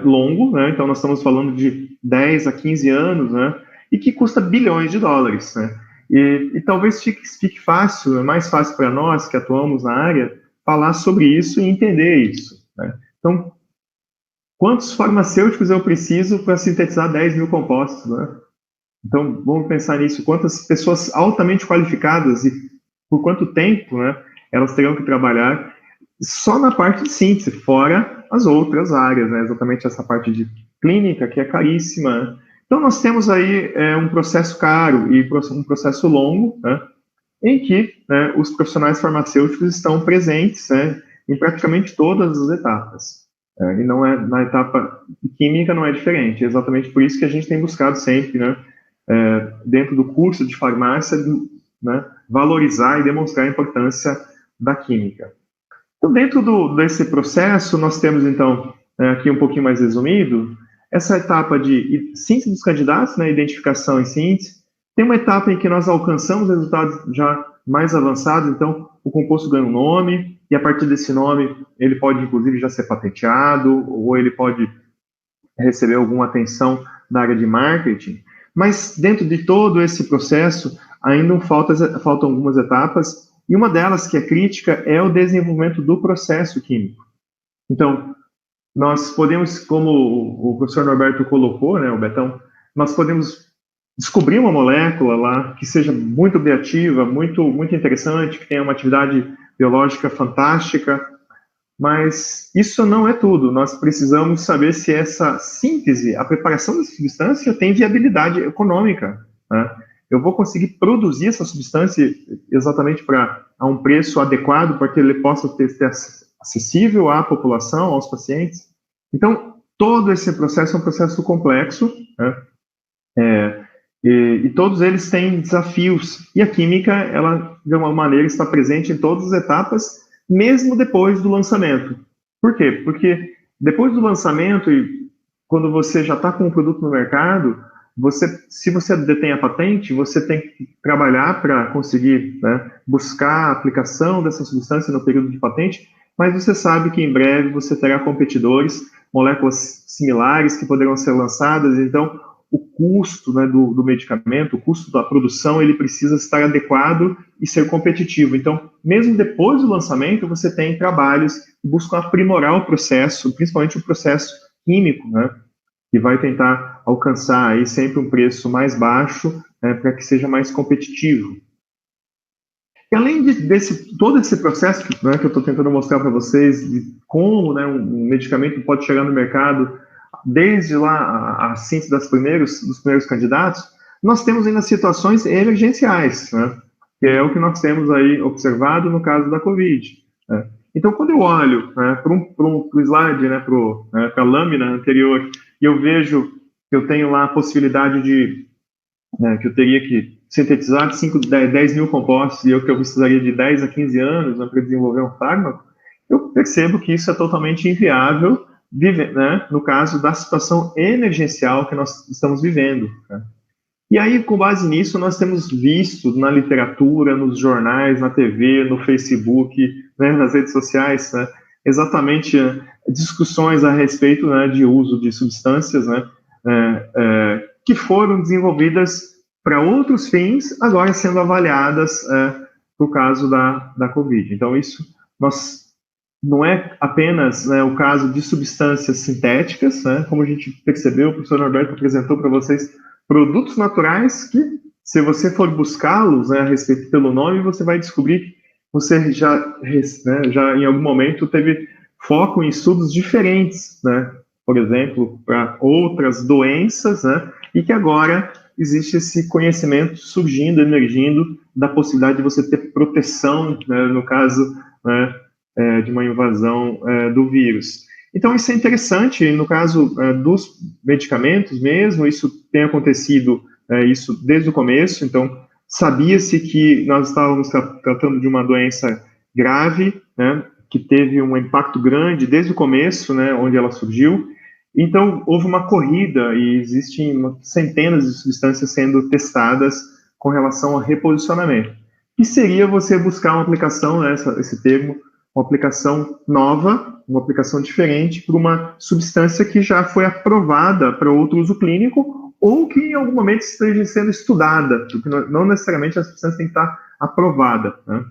longo, né? Então, nós estamos falando de 10 a 15 anos, né? E que custa bilhões de dólares, né? E talvez fique fácil, é mais fácil para nós que atuamos na área, falar sobre isso e entender isso, né? Então, quantos farmacêuticos eu preciso para sintetizar 10.000 compostos, né? Então, vamos pensar nisso. Quantas pessoas altamente qualificadas e por quanto tempo, né, elas terão que trabalhar só na parte de síntese, fora as outras áreas, né? Exatamente essa parte de clínica, que é caríssima, né? Então, nós temos aí um processo caro e um processo longo, né, em que, né, os profissionais farmacêuticos estão presentes, né, em praticamente todas as etapas. E não é, na etapa química não é diferente. É exatamente por isso que a gente tem buscado sempre, né, dentro do curso de farmácia, né, valorizar e demonstrar a importância da química. Então, dentro desse processo, nós temos, então, aqui um pouquinho mais resumido, essa etapa de síntese dos candidatos, né, identificação e síntese. Tem uma etapa em que nós alcançamos resultados já mais avançados, então o composto ganha um nome, e a partir desse nome ele pode, inclusive, já ser patenteado, ou ele pode receber alguma atenção da área de marketing. Mas dentro de todo esse processo, ainda faltam algumas etapas, e uma delas, que é crítica, é o desenvolvimento do processo químico. Então, nós podemos, como o professor Norberto colocou, né, o Betão, nós podemos descobrir uma molécula lá que seja muito bioativa, muito interessante, que tenha uma atividade biológica fantástica, mas isso não é tudo. Nós precisamos saber se essa síntese, a preparação dessa substância tem viabilidade econômica, né? Eu vou conseguir produzir essa substância exatamente a um preço adequado para que ele possa ser acessível à população, aos pacientes. Então, todo esse processo é um processo complexo, né? E todos eles têm desafios. E a química, ela, de uma maneira, está presente em todas as etapas, mesmo depois do lançamento. Por quê? Porque depois do lançamento, e quando você já está com o produto no mercado, se você detém a patente, você tem que trabalhar para conseguir, né, buscar a aplicação dessa substância no período de patente, mas você sabe que em breve você terá competidores, moléculas similares que poderão ser lançadas. Então o custo, né, do medicamento, o custo da produção, ele precisa estar adequado e ser competitivo. Então, mesmo depois do lançamento, você tem trabalhos que buscam aprimorar o processo, principalmente o processo químico, né, que vai tentar alcançar aí sempre um preço mais baixo, né, para que seja mais competitivo. E além todo esse processo, né, que eu estou tentando mostrar para vocês, de como, né, um medicamento pode chegar no mercado, desde lá a síntese dos primeiros candidatos, nós temos ainda situações emergenciais, né, que é o que nós temos aí observado no caso da Covid. Né. Então, quando eu olho, né, para o slide, né, para a lâmina anterior, e eu vejo que eu tenho lá a possibilidade de, né, que eu teria que sintetizar 10 mil compostos e que eu precisaria de 10 a 15 anos, né, para desenvolver um fármaco, eu percebo que isso é totalmente inviável, né, no caso da situação emergencial que nós estamos vivendo. Né. E aí, com base nisso, nós temos visto na literatura, nos jornais, na TV, no Facebook, né, nas redes sociais, né, exatamente discussões a respeito, né, de uso de substâncias, né, que foram desenvolvidas para outros fins, agora sendo avaliadas no caso da Covid. Então, isso não é apenas, né, o caso de substâncias sintéticas, né, como a gente percebeu, o professor Norberto apresentou para vocês, produtos naturais que, se você for buscá-los, né, a respeito pelo nome, você vai descobrir que você já em algum momento teve foco em estudos diferentes, né, por exemplo, para outras doenças, né, e que agora existe esse conhecimento surgindo, emergindo, da possibilidade de você ter proteção, né, no caso, né, de uma invasão do vírus. Então, isso é interessante, no caso dos medicamentos mesmo, isso tem acontecido, isso desde o começo, então, sabia-se que nós estávamos tratando de uma doença grave, né, que teve um impacto grande desde o começo, né, onde ela surgiu. Então, houve uma corrida e existem centenas de substâncias sendo testadas com relação ao reposicionamento. Que seria você buscar uma aplicação, né, esse termo, uma aplicação nova, uma aplicação diferente para uma substância que já foi aprovada para outro uso clínico ou que em algum momento esteja sendo estudada, porque não necessariamente a substância tem que estar aprovada, né?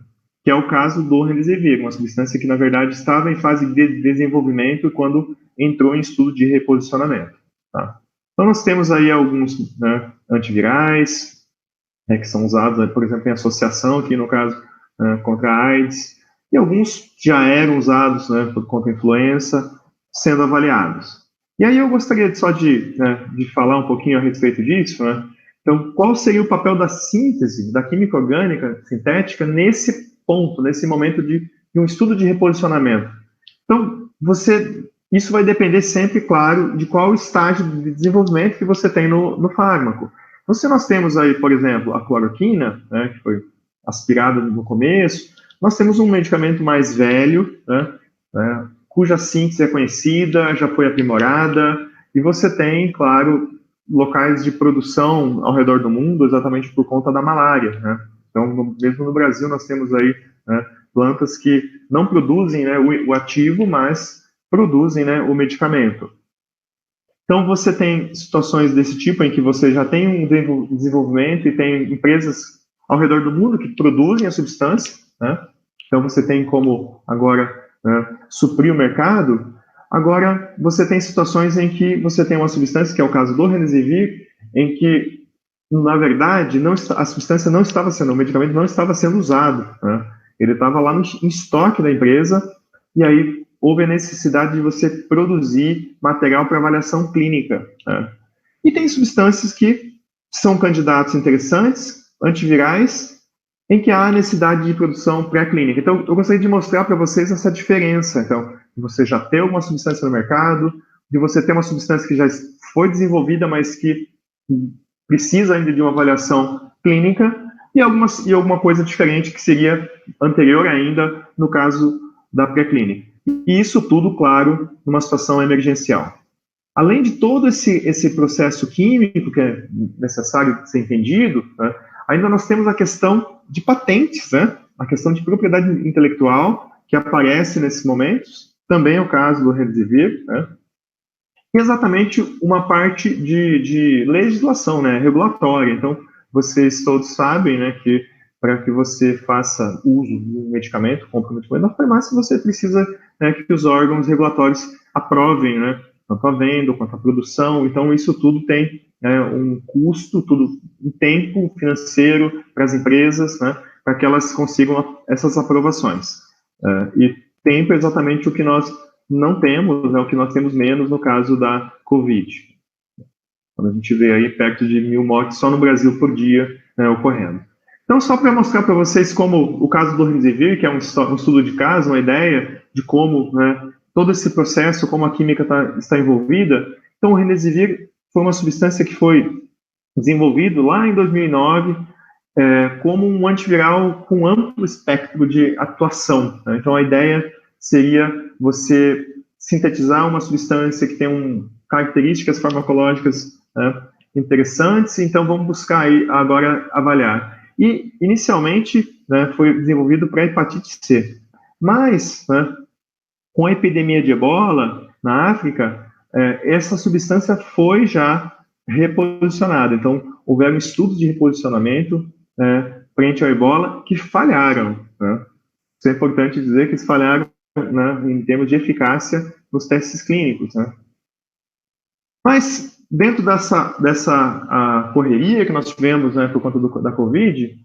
Que é o caso do Remdesivir, uma substância que, na verdade, estava em fase de desenvolvimento quando entrou em estudo de reposicionamento. Tá? Então, nós temos aí alguns, né, antivirais, né, que são usados, né, por exemplo, em associação, aqui no caso, contra a AIDS, e alguns já eram usados, né, contra a influenza, sendo avaliados. E aí eu gostaria só de falar um pouquinho a respeito disso, né? Então, qual seria o papel da síntese, da química orgânica sintética nesse ponto, nesse momento de um estudo de reposicionamento? Então, isso vai depender sempre, claro, de qual estágio de desenvolvimento que você tem no fármaco. Então, se nós temos aí, por exemplo, a cloroquina, né, que foi aspirada no começo, nós temos um medicamento mais velho, né, cuja síntese é conhecida, já foi aprimorada, e você tem, claro, locais de produção ao redor do mundo, exatamente por conta da malária, né? Então, mesmo no Brasil, nós temos aí, né, plantas que não produzem, né, o ativo, mas produzem, né, o medicamento. Então, você tem situações desse tipo em que você já tem um desenvolvimento e tem empresas ao redor do mundo que produzem a substância, né? Então, você tem como agora, né, suprir o mercado. Agora, você tem situações em que você tem uma substância, que é o caso do Remdesivir, em que, na verdade, a substância não estava sendo, o medicamento não estava sendo usado, né? Ele estava lá em estoque da empresa, e aí houve a necessidade de você produzir material para avaliação clínica, né? E tem substâncias que são candidatos interessantes, antivirais, em que há necessidade de produção pré-clínica. Então, eu gostaria de mostrar para vocês essa diferença. Então, de você já ter alguma substância no mercado, de você ter uma substância que já foi desenvolvida, mas que precisa ainda de uma avaliação clínica, e alguma coisa diferente que seria anterior ainda, no caso da pré-clínica. E isso tudo, claro, numa situação emergencial. Além de todo esse processo químico que é necessário ser entendido, né, ainda nós temos a questão de patentes, né? A questão de propriedade intelectual que aparece nesses momentos, também é o caso do Remdesivir, né? E exatamente uma parte de legislação, né, regulatória. Então, vocês todos sabem, né, que para que você faça uso de um medicamento, compre um medicamento na farmácia, você precisa, né, que os órgãos regulatórios aprovem, né, tanto a venda quanto a produção. Então, isso tudo tem, né, um custo, tudo um tempo financeiro para as empresas, né, para que elas consigam essas aprovações. E tempo é exatamente o que nós não temos, o que nós temos menos no caso da Covid. Quando a gente vê aí perto de 1.000 mortes só no Brasil por dia ocorrendo. Então, só para mostrar para vocês como o caso do Remdesivir, que é um estudo de caso, uma ideia de como todo esse processo, como a química está envolvida. Então, o Remdesivir foi uma substância que foi desenvolvido lá em 2009 como um antiviral com amplo espectro de atuação. Então, a ideia seria você sintetizar uma substância que tem características farmacológicas interessantes, então vamos buscar aí agora avaliar. E, inicialmente, foi desenvolvido para hepatite C. Mas, com a epidemia de ebola na África, essa substância foi já reposicionada. Então, houveram estudos de reposicionamento frente ao ebola que falharam. Isso é importante dizer que eles falharam em termos de eficácia nos testes clínicos. Mas, dentro dessa correria que nós tivemos por conta da Covid,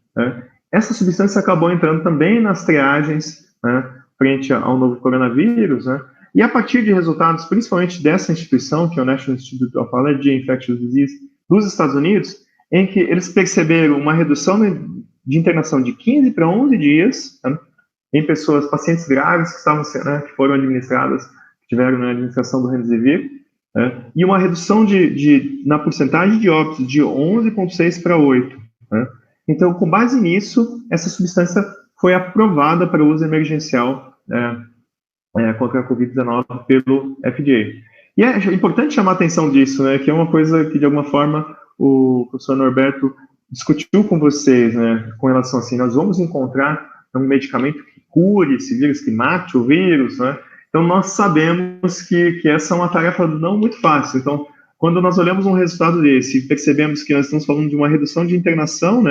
essa substância acabou entrando também nas triagens frente ao novo coronavírus, e a partir de resultados, principalmente dessa instituição, que é o National Institute of Allergy and Infectious Disease dos Estados Unidos, em que eles perceberam uma redução de internação de 15 para 11 dias em pacientes graves que foram administradas, que tiveram a administração do Remdesivir, e uma redução na porcentagem de óbitos de 11,6 para 8. Então, com base nisso, essa substância foi aprovada para uso emergencial contra a Covid-19 pelo FDA. E é importante chamar a atenção disso, que é uma coisa que, de alguma forma, o professor Norberto discutiu com vocês, com relação assim, nós vamos encontrar um medicamento que cure esse vírus, que mate o vírus, Então, nós sabemos que essa é uma tarefa não muito fácil. Então, quando nós olhamos um resultado desse e percebemos que nós estamos falando de uma redução de internação,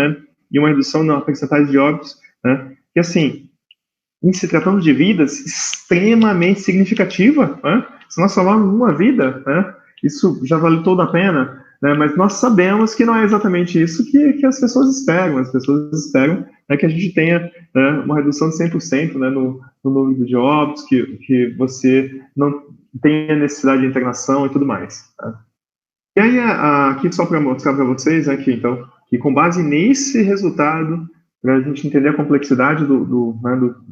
e uma redução na porcentagem de óbitos, que, assim, em se tratando de vidas, extremamente significativa, se nós salvarmos uma vida, isso já vale toda a pena, mas nós sabemos que não é exatamente isso que as pessoas esperam. As pessoas esperam que a gente tenha uma redução de 100% no número de óbitos, que você não tenha necessidade de internação e tudo mais. E aí, aqui só para mostrar para vocês, que com base nesse resultado, para a gente entender a complexidade do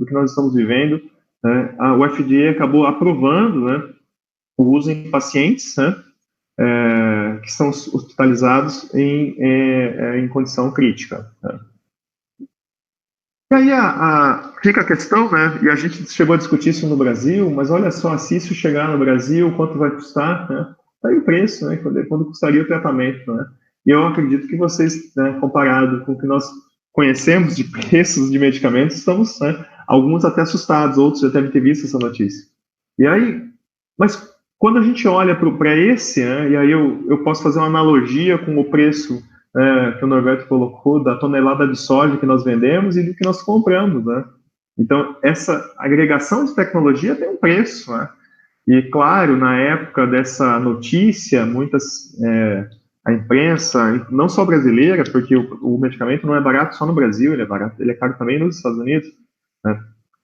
que nós estamos vivendo, o FDA acabou aprovando o uso em pacientes que são hospitalizados em condição crítica. E aí fica a questão, e a gente chegou a discutir isso no Brasil, mas olha só, se isso chegar no Brasil, quanto vai custar? Tá aí o preço, quando custaria o tratamento. E eu acredito que vocês, comparado com o que nós conhecemos de preços de medicamentos, estamos, alguns até assustados, outros já devem ter visto essa notícia. E aí, mas quando a gente olha para esse, e aí eu posso fazer uma analogia com o preço que o Norberto colocou, da tonelada de soja que nós vendemos e do que nós compramos. Então, essa agregação de tecnologia tem um preço. E, claro, na época dessa notícia, a imprensa, não só brasileira, porque o medicamento não é barato só no Brasil, ele é caro também nos Estados Unidos,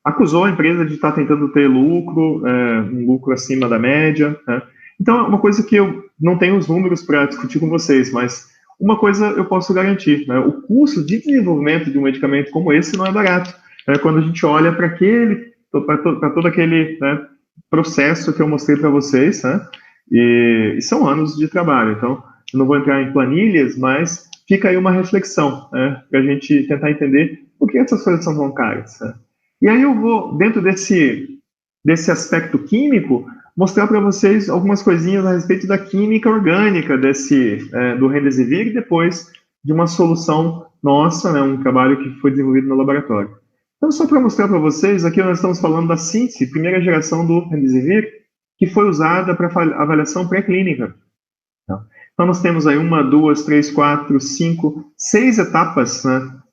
acusou a empresa de estar tentando ter lucro, um lucro acima da média. Então, é uma coisa que eu não tenho os números para discutir com vocês, mas uma coisa eu posso garantir, o custo de desenvolvimento de um medicamento como esse não é barato. Quando a gente olha para todo aquele processo que eu mostrei para vocês, e são anos de trabalho. Então, eu não vou entrar em planilhas, mas fica aí uma reflexão, para a gente tentar entender por que essas coisas são tão caras. E aí eu vou, dentro desse aspecto químico, mostrar para vocês algumas coisinhas a respeito da química orgânica do Remdesivir e depois de uma solução nossa, um trabalho que foi desenvolvido no laboratório. Então, só para mostrar para vocês, aqui nós estamos falando da síntese, primeira geração do Remdesivir, que foi usada para avaliação pré-clínica. Então, nós temos aí 1, 2, 3, 4, 5, 6 etapas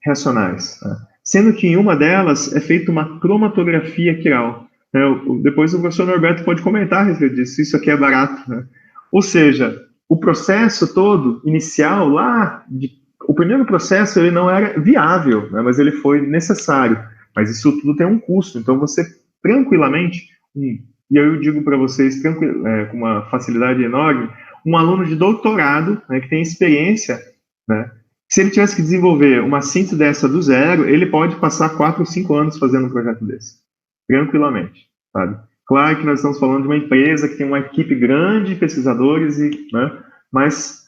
reacionais, sendo que em uma delas é feita uma cromatografia quiral. Depois o professor Norberto pode comentar a respeito disso, isso aqui é barato. Ou seja, o processo todo, inicial, lá o primeiro processo ele não era viável, né, mas ele foi necessário. Mas isso tudo tem um custo. Então você tranquilamente, e eu digo para vocês com uma facilidade enorme, um aluno de doutorado, né, que tem experiência, né, se ele tivesse que desenvolver uma síntese dessa do zero, ele pode passar 4 ou 5 anos fazendo um projeto desse, tranquilamente, sabe? Claro que nós estamos falando de uma empresa que tem uma equipe grande de pesquisadores, né, mas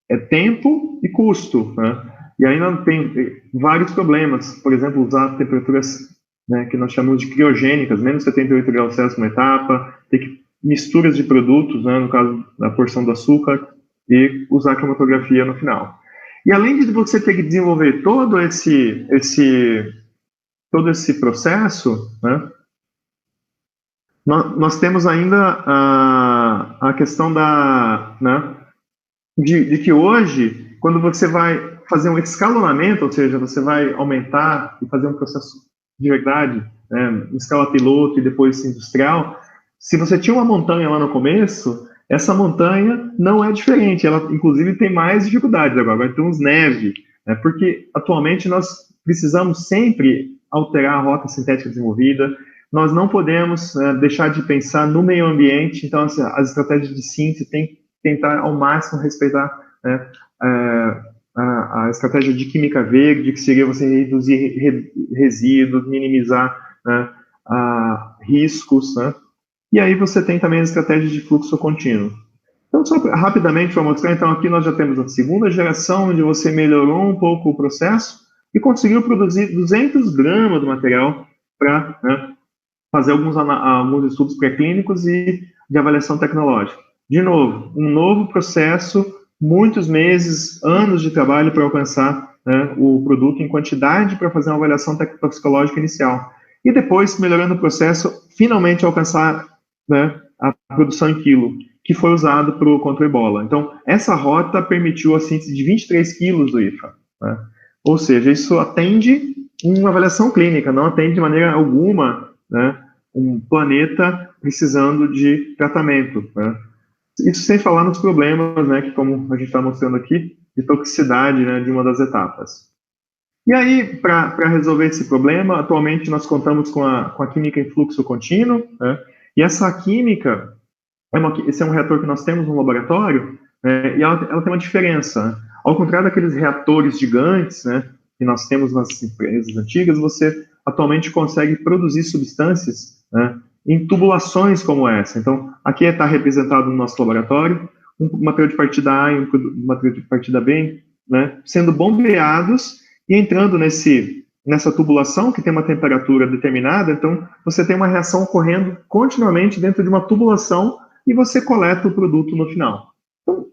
é tempo e custo, né? E ainda tem vários problemas, por exemplo, usar temperaturas, né, que nós chamamos de criogênicas, menos 78 graus Celsius uma etapa, ter misturas de produtos, né, no caso da porção do açúcar, e usar cromatografia no final. E além de você ter que desenvolver todo esse processo, né, nós temos ainda a questão né, de que hoje, quando você vai fazer um escalonamento, ou seja, você vai aumentar e fazer um processo de verdade, né, em escala piloto e depois industrial, se você tinha uma montanha lá no começo, essa montanha não é diferente, ela inclusive tem mais dificuldades agora, vai ter uns neve, né, porque atualmente nós precisamos sempre alterar a rota sintética desenvolvida, nós não podemos deixar de pensar no meio ambiente, então assim, as estratégias de síntese têm que tentar ao máximo respeitar, né, a estratégia de química verde, que seria você reduzir resíduos, minimizar, né, riscos, né? E aí você tem também as estratégias de fluxo contínuo. Então, só rapidamente para mostrar, então aqui nós já temos a segunda geração, onde você melhorou um pouco o processo e conseguiu produzir 200 gramas do material para, né, fazer alguns estudos pré-clínicos e de avaliação tecnológica. De novo, um novo processo, muitos meses, anos de trabalho para alcançar, né, o produto em quantidade para fazer uma avaliação toxicológica inicial. E depois, melhorando o processo, finalmente alcançar, né, a produção em quilo, que foi usado para o contra Ebola. Então, essa rota permitiu a síntese de 23 quilos do IFA. Né? Ou seja, isso atende uma avaliação clínica, não atende de maneira alguma, né, um planeta precisando de tratamento. Né? Isso sem falar nos problemas, né, que como a gente está mostrando aqui, de toxicidade, né, de uma das etapas. E aí, para resolver esse problema, atualmente nós contamos com a química em fluxo contínuo, né, e essa química, esse é um reator que nós temos no laboratório, né, e ela tem uma diferença. Né? Ao contrário daqueles reatores gigantes, né, que nós temos nas empresas antigas, você atualmente consegue produzir substâncias, né, em tubulações como essa. Então, aqui está representado no nosso laboratório, um material de partida A e um material de partida B, né, sendo bombeados e entrando nessa tubulação, que tem uma temperatura determinada, então você tem uma reação ocorrendo continuamente dentro de uma tubulação e você coleta o produto no final. Então,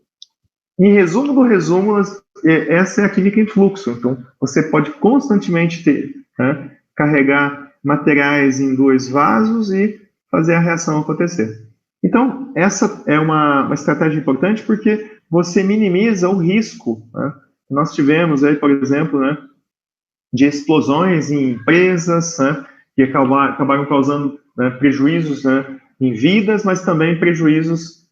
em resumo do resumo, essa é a química em fluxo. Então, você pode constantemente né, carregar materiais em 2 vasos e fazer a reação acontecer. Então, essa é uma estratégia importante porque você minimiza o risco. Né? Nós tivemos aí, por exemplo, né, de explosões em empresas, né, que acabaram causando, né, prejuízos, né, em vidas, mas também prejuízos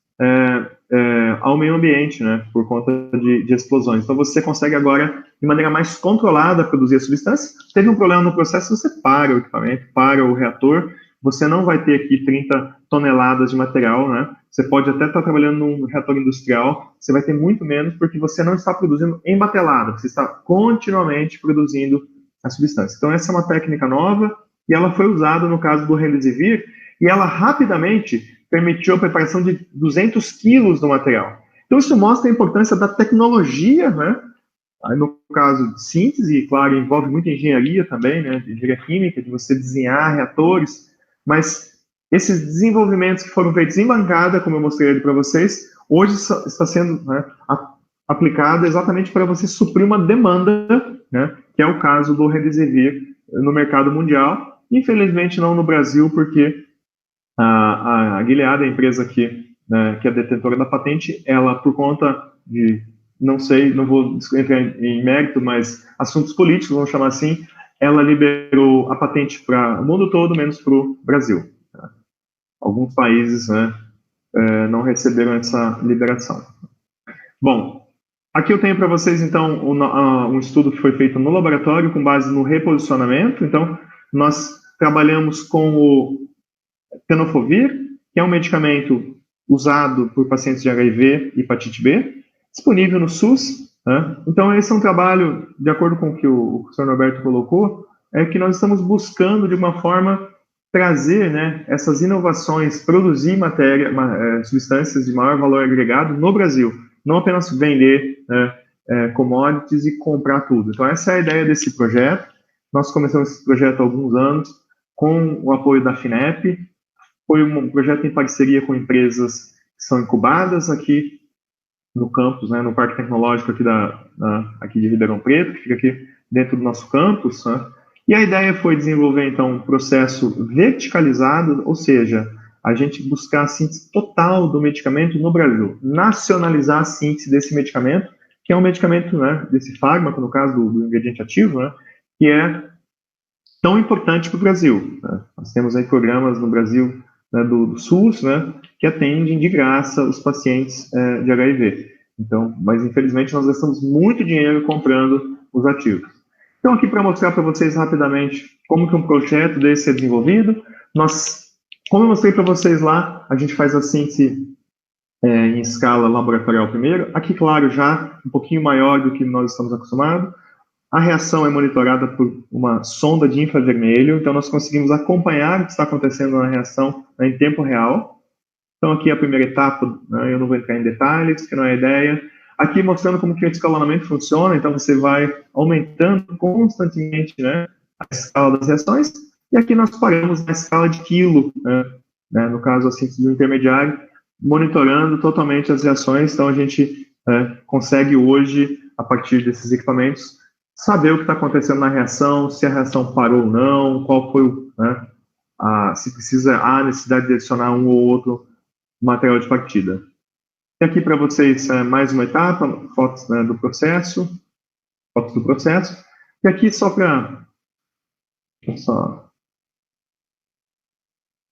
ao meio ambiente, né, por conta de explosões. Então, você consegue agora, de maneira mais controlada, produzir a substância. Teve um problema no processo, você para o equipamento, para o reator, você não vai ter aqui 30 toneladas de material, né? Você pode até estar trabalhando num reator industrial, você vai ter muito menos, porque você não está produzindo em batelada, você está continuamente produzindo a substância. Então, essa é uma técnica nova, e ela foi usada no caso do Remdesivir, e ela rapidamente permitiu a preparação de 200 quilos do material. Então, isso mostra a importância da tecnologia, né? Aí, no caso de síntese, claro, envolve muita engenharia também, né? De engenharia química, de você desenhar reatores, mas esses desenvolvimentos que foram feitos em bancada, como eu mostrei ali para vocês, hoje está sendo, né, aplicado exatamente para você suprir uma demanda, né, que é o caso do Remdesivir no mercado mundial. Infelizmente não no Brasil, porque a Gilead, a empresa né, que é detentora da patente, ela, por conta de, não sei, não vou entrar em mérito, mas assuntos políticos, vamos chamar assim, ela liberou a patente para o mundo todo, menos para o Brasil. Tá? Alguns países, né, não receberam essa liberação. Bom, Aqui eu tenho para vocês, então, um estudo que foi feito no laboratório com base no reposicionamento. Então, nós trabalhamos com o tenofovir, que é um medicamento usado por pacientes de HIV e hepatite B, disponível no SUS, né? Então, esse é um trabalho, de acordo com o que o professor Norberto colocou, é que nós estamos buscando, de uma forma, trazer, né, essas inovações, produzir substâncias de maior valor agregado no Brasil, não apenas vender, né, commodities e comprar tudo. Então, essa é a ideia desse projeto. Nós começamos esse projeto há alguns anos, com o apoio da FINEP. Foi um projeto em parceria com empresas que são incubadas aqui no campus, né, no Parque Tecnológico aqui de Ribeirão Preto, que fica aqui dentro do nosso campus, né? E a ideia foi desenvolver, então, um processo verticalizado, ou seja, a gente buscar a síntese total do medicamento no Brasil, nacionalizar a síntese desse medicamento, que é um medicamento, né, desse fármaco, no caso do ingrediente ativo, né, que é tão importante para o Brasil, né? Nós temos aí programas no Brasil, né, do SUS, né, que atendem de graça os pacientes de HIV. Então, mas infelizmente nós gastamos muito dinheiro comprando os ativos. Então, aqui para mostrar para vocês rapidamente como que um projeto desse é desenvolvido, como eu mostrei para vocês lá, a gente faz a síntese em escala laboratorial primeiro. Aqui, claro, já um pouquinho maior do que nós estamos acostumados. A reação é monitorada por uma sonda de infravermelho, então nós conseguimos acompanhar o que está acontecendo na reação, né, em tempo real. Então, aqui a primeira etapa, né, eu não vou entrar em detalhes, que não é a ideia. Aqui mostrando como que o escalonamento funciona, então você vai aumentando constantemente, né, a escala das reações, e aqui nós paramos na escala de quilo, né, no caso, a síntese do intermediário, monitorando totalmente as reações. Então, a gente consegue hoje, a partir desses equipamentos, saber o que está acontecendo na reação, se a reação parou ou não, qual foi se há necessidade de adicionar um ou outro material de partida. E aqui para vocês mais uma etapa, fotos, né, do processo, e aqui só para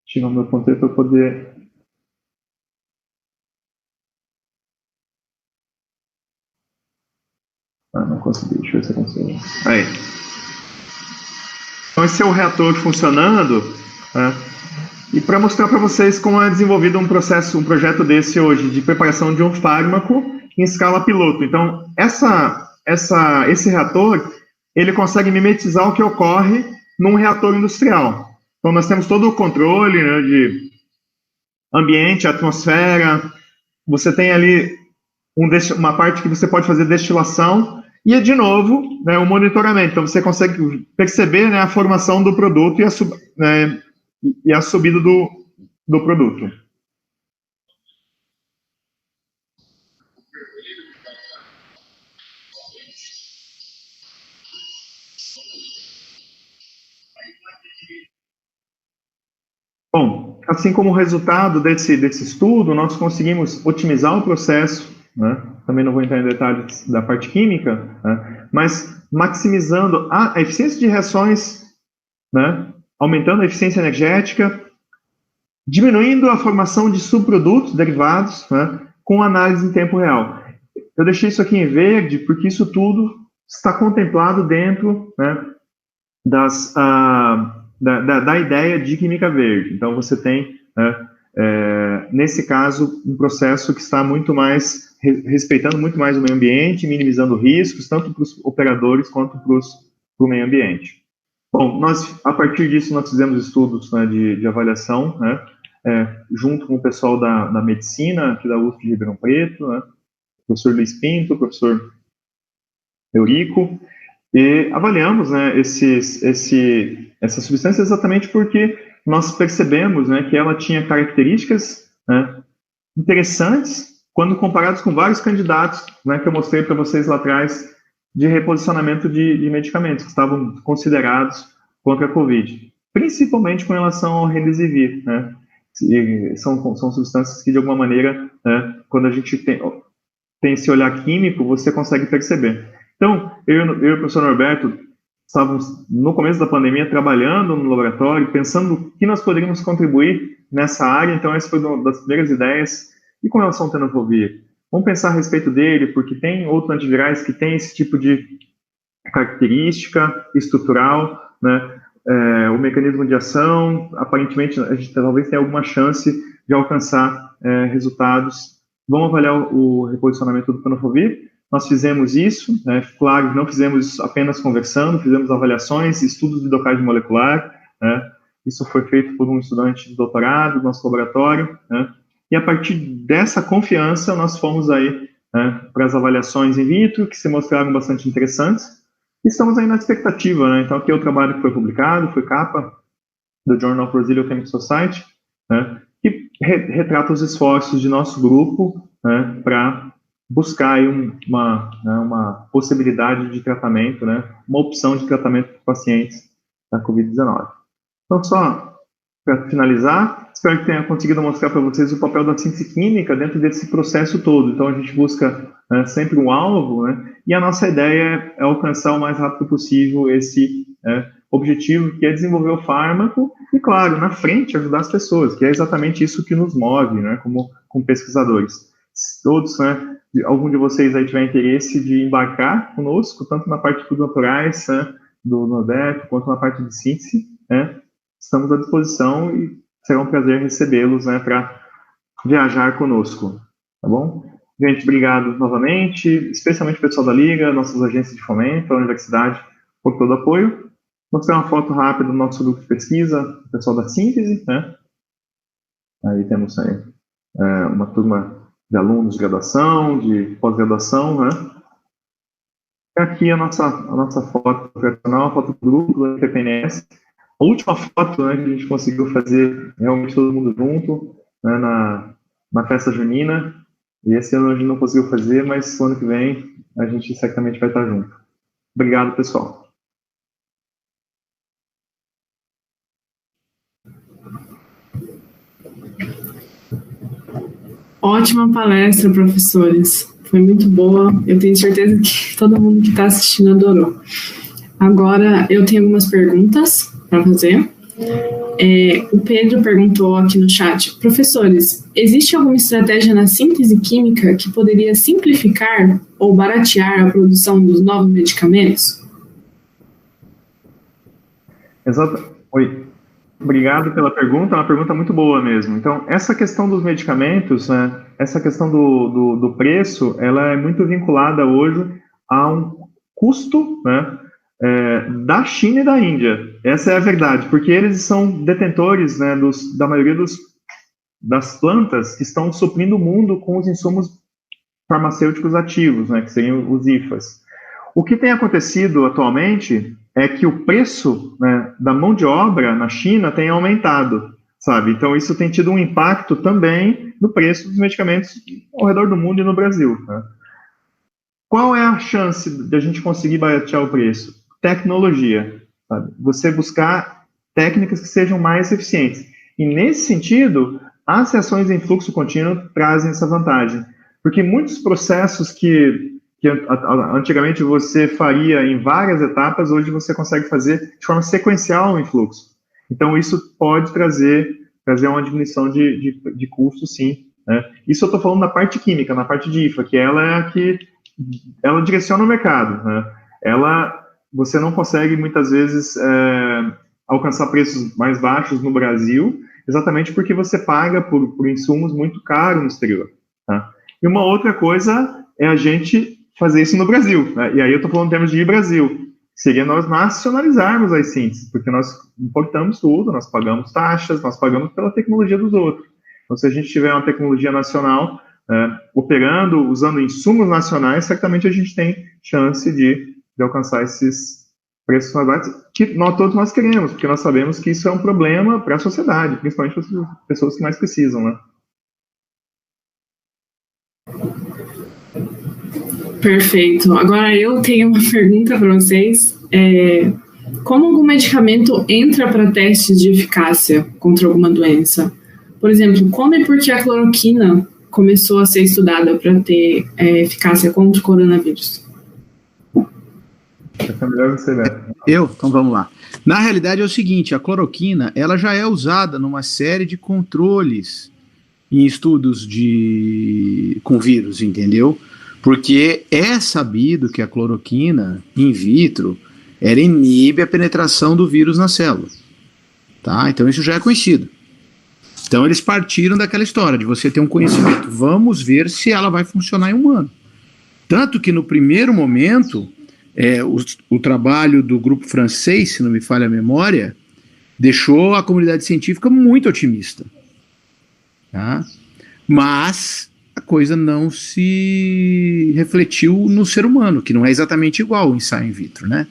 tirar o meu ponteiro para eu poder... não consegui, deixa eu ver se eu consigo. Aí. Então, esse é o reator funcionando, né? E para mostrar para vocês como é desenvolvido um projeto desse hoje, de preparação de um fármaco em escala piloto. Então, esse reator, ele consegue mimetizar o que ocorre num reator industrial. Então, nós temos todo o controle, né, de ambiente, atmosfera, você tem ali uma parte que você pode fazer destilação, e, de novo, né, o monitoramento. Então, você consegue perceber, né, a formação do produto e a subida do produto. Bom, assim como resultado desse estudo, nós conseguimos otimizar o processo, né? Também não vou entrar em detalhes da parte química, né? Mas maximizando a eficiência de reações, né? Aumentando a eficiência energética, diminuindo a formação de subprodutos derivados, né, com análise em tempo real. Eu deixei isso aqui em verde porque isso tudo está contemplado dentro, né, da ideia de química verde. Então, você tem, nesse caso, um processo que está muito mais, respeitando muito mais o meio ambiente, minimizando riscos, tanto para os operadores quanto para o meio ambiente. Bom, a partir disso, nós fizemos estudos, né, de avaliação, né, junto com o pessoal da medicina, aqui da USP de Ribeirão Preto, né, o professor Luiz Pinto, o professor Eurico, e avaliamos, né, essa substância exatamente porque nós percebemos, né, que ela tinha características, né, interessantes quando comparados com vários candidatos, né, que eu mostrei para vocês lá atrás, de reposicionamento de medicamentos que estavam considerados contra a Covid, principalmente com relação ao Remdesivir, né? São substâncias que, de alguma maneira, né, quando a gente tem esse olhar químico, você consegue perceber. Então, eu e o professor Norberto estávamos, no começo da pandemia, trabalhando no laboratório, pensando o que nós poderíamos contribuir nessa área. Então, essa foi uma das primeiras ideias. E com relação ao tenofovir? Vamos pensar a respeito dele, porque tem outros antivirais que têm esse tipo de característica estrutural, né? O mecanismo de ação, aparentemente, a gente talvez tenha alguma chance de alcançar resultados. Vamos avaliar o reposicionamento do tenofovir. Nós fizemos isso, né? Claro, não fizemos isso apenas conversando, fizemos avaliações, estudos de docagem molecular, né? Isso foi feito por um estudante de doutorado do nosso laboratório, né? E a partir dessa confiança, nós fomos aí, né, para as avaliações in vitro, que se mostraram bastante interessantes. Estamos aí na expectativa, né? Então, aqui é o trabalho que foi publicado, foi capa do Journal of Brazilian Chemical Society, né? Que retrata os esforços de nosso grupo, né, para buscar aí uma possibilidade de tratamento, né? Uma opção de tratamento para pacientes da Covid-19. Então, só para finalizar, espero que tenha conseguido mostrar para vocês o papel da síntese química dentro desse processo todo. Então, a gente busca sempre um alvo, né? E a nossa ideia é alcançar o mais rápido possível esse objetivo, que é desenvolver o fármaco e, claro, na frente, ajudar as pessoas, que é exatamente isso que nos move, né, como pesquisadores. Todos, né, algum de vocês aí tiver interesse de embarcar conosco, tanto na parte de doutorais, né, do NODEP, quanto na parte de síntese, né, estamos à disposição e será um prazer recebê-los, né, para viajar conosco, tá bom? Gente, obrigado novamente, especialmente o pessoal da Liga, nossas agências de fomento, a universidade, por todo o apoio. Mostrar uma foto rápida do nosso grupo de pesquisa, o pessoal da síntese, né? Aí temos aí, uma turma de alunos de graduação, de pós-graduação, né? E aqui a nossa foto profissional, a foto do grupo do FPNS. A última foto, né, que a gente conseguiu fazer realmente todo mundo junto, né, na festa junina. E esse ano a gente não conseguiu fazer, mas o ano que vem a gente certamente vai estar junto. Obrigado, pessoal. Ótima palestra, professores. Foi muito boa. Eu tenho certeza que todo mundo que está assistindo adorou. Agora, eu tenho algumas perguntas para fazer. O Pedro perguntou aqui no chat: professores, existe alguma estratégia na síntese química que poderia simplificar ou baratear a produção dos novos medicamentos? Exato. Oi. Obrigado pela pergunta, é uma pergunta muito boa mesmo. Então, essa questão dos medicamentos, né, essa questão do preço, ela é muito vinculada hoje a um custo, né, da China e da Índia. Essa é a verdade, porque eles são detentores, né, da maioria das plantas que estão suprindo o mundo com os insumos farmacêuticos ativos, né, que seriam os IFAs. O que tem acontecido atualmente é que o preço, né, da mão de obra na China tem aumentado, sabe? Então, isso tem tido um impacto também no preço dos medicamentos ao redor do mundo e no Brasil, né? Qual é a chance de a gente conseguir baratear o preço? Tecnologia, sabe? Você buscar técnicas que sejam mais eficientes. E, nesse sentido, as reações em fluxo contínuo trazem essa vantagem. Porque muitos processos que antigamente você faria em várias etapas, hoje você consegue fazer de forma sequencial em fluxo. Então, isso pode trazer uma diminuição de custo, sim, né? Isso eu estou falando na parte química, na parte de IFA, que ela é a que ela direciona o mercado, né? Você não consegue, muitas vezes, alcançar preços mais baixos no Brasil, exatamente porque você paga por insumos muito caros no exterior, tá? E uma outra coisa é a gente fazer isso no Brasil, né? E aí eu estou falando em termos de Brasil, seria nós nacionalizarmos as sínteses, porque nós importamos tudo, nós pagamos taxas, nós pagamos pela tecnologia dos outros. Então, se a gente tiver uma tecnologia nacional operando, usando insumos nacionais, certamente a gente tem chance de alcançar esses preços mais baixos, que todos nós queremos, porque nós sabemos que isso é um problema para a sociedade, principalmente para as pessoas que mais precisam, né? Perfeito. Agora eu tenho uma pergunta para vocês. Como algum medicamento entra para testes de eficácia contra alguma doença? Por exemplo, como e por que a cloroquina começou a ser estudada para ter eficácia contra o coronavírus? É melhor você, Beto. Então vamos lá. Na realidade é o seguinte, a cloroquina, ela já é usada numa série de controles em estudos com vírus, entendeu? Porque é sabido que a cloroquina in vitro ela inibe a penetração do vírus na célula, tá? Então isso já é conhecido. Então eles partiram daquela história de você ter um conhecimento. Vamos ver se ela vai funcionar em humano. Tanto que no primeiro momento, o trabalho do grupo francês, se não me falha a memória, deixou a comunidade científica muito otimista. Tá? Mas a coisa não se refletiu no ser humano, que não é exatamente igual o ensaio in vitro, né?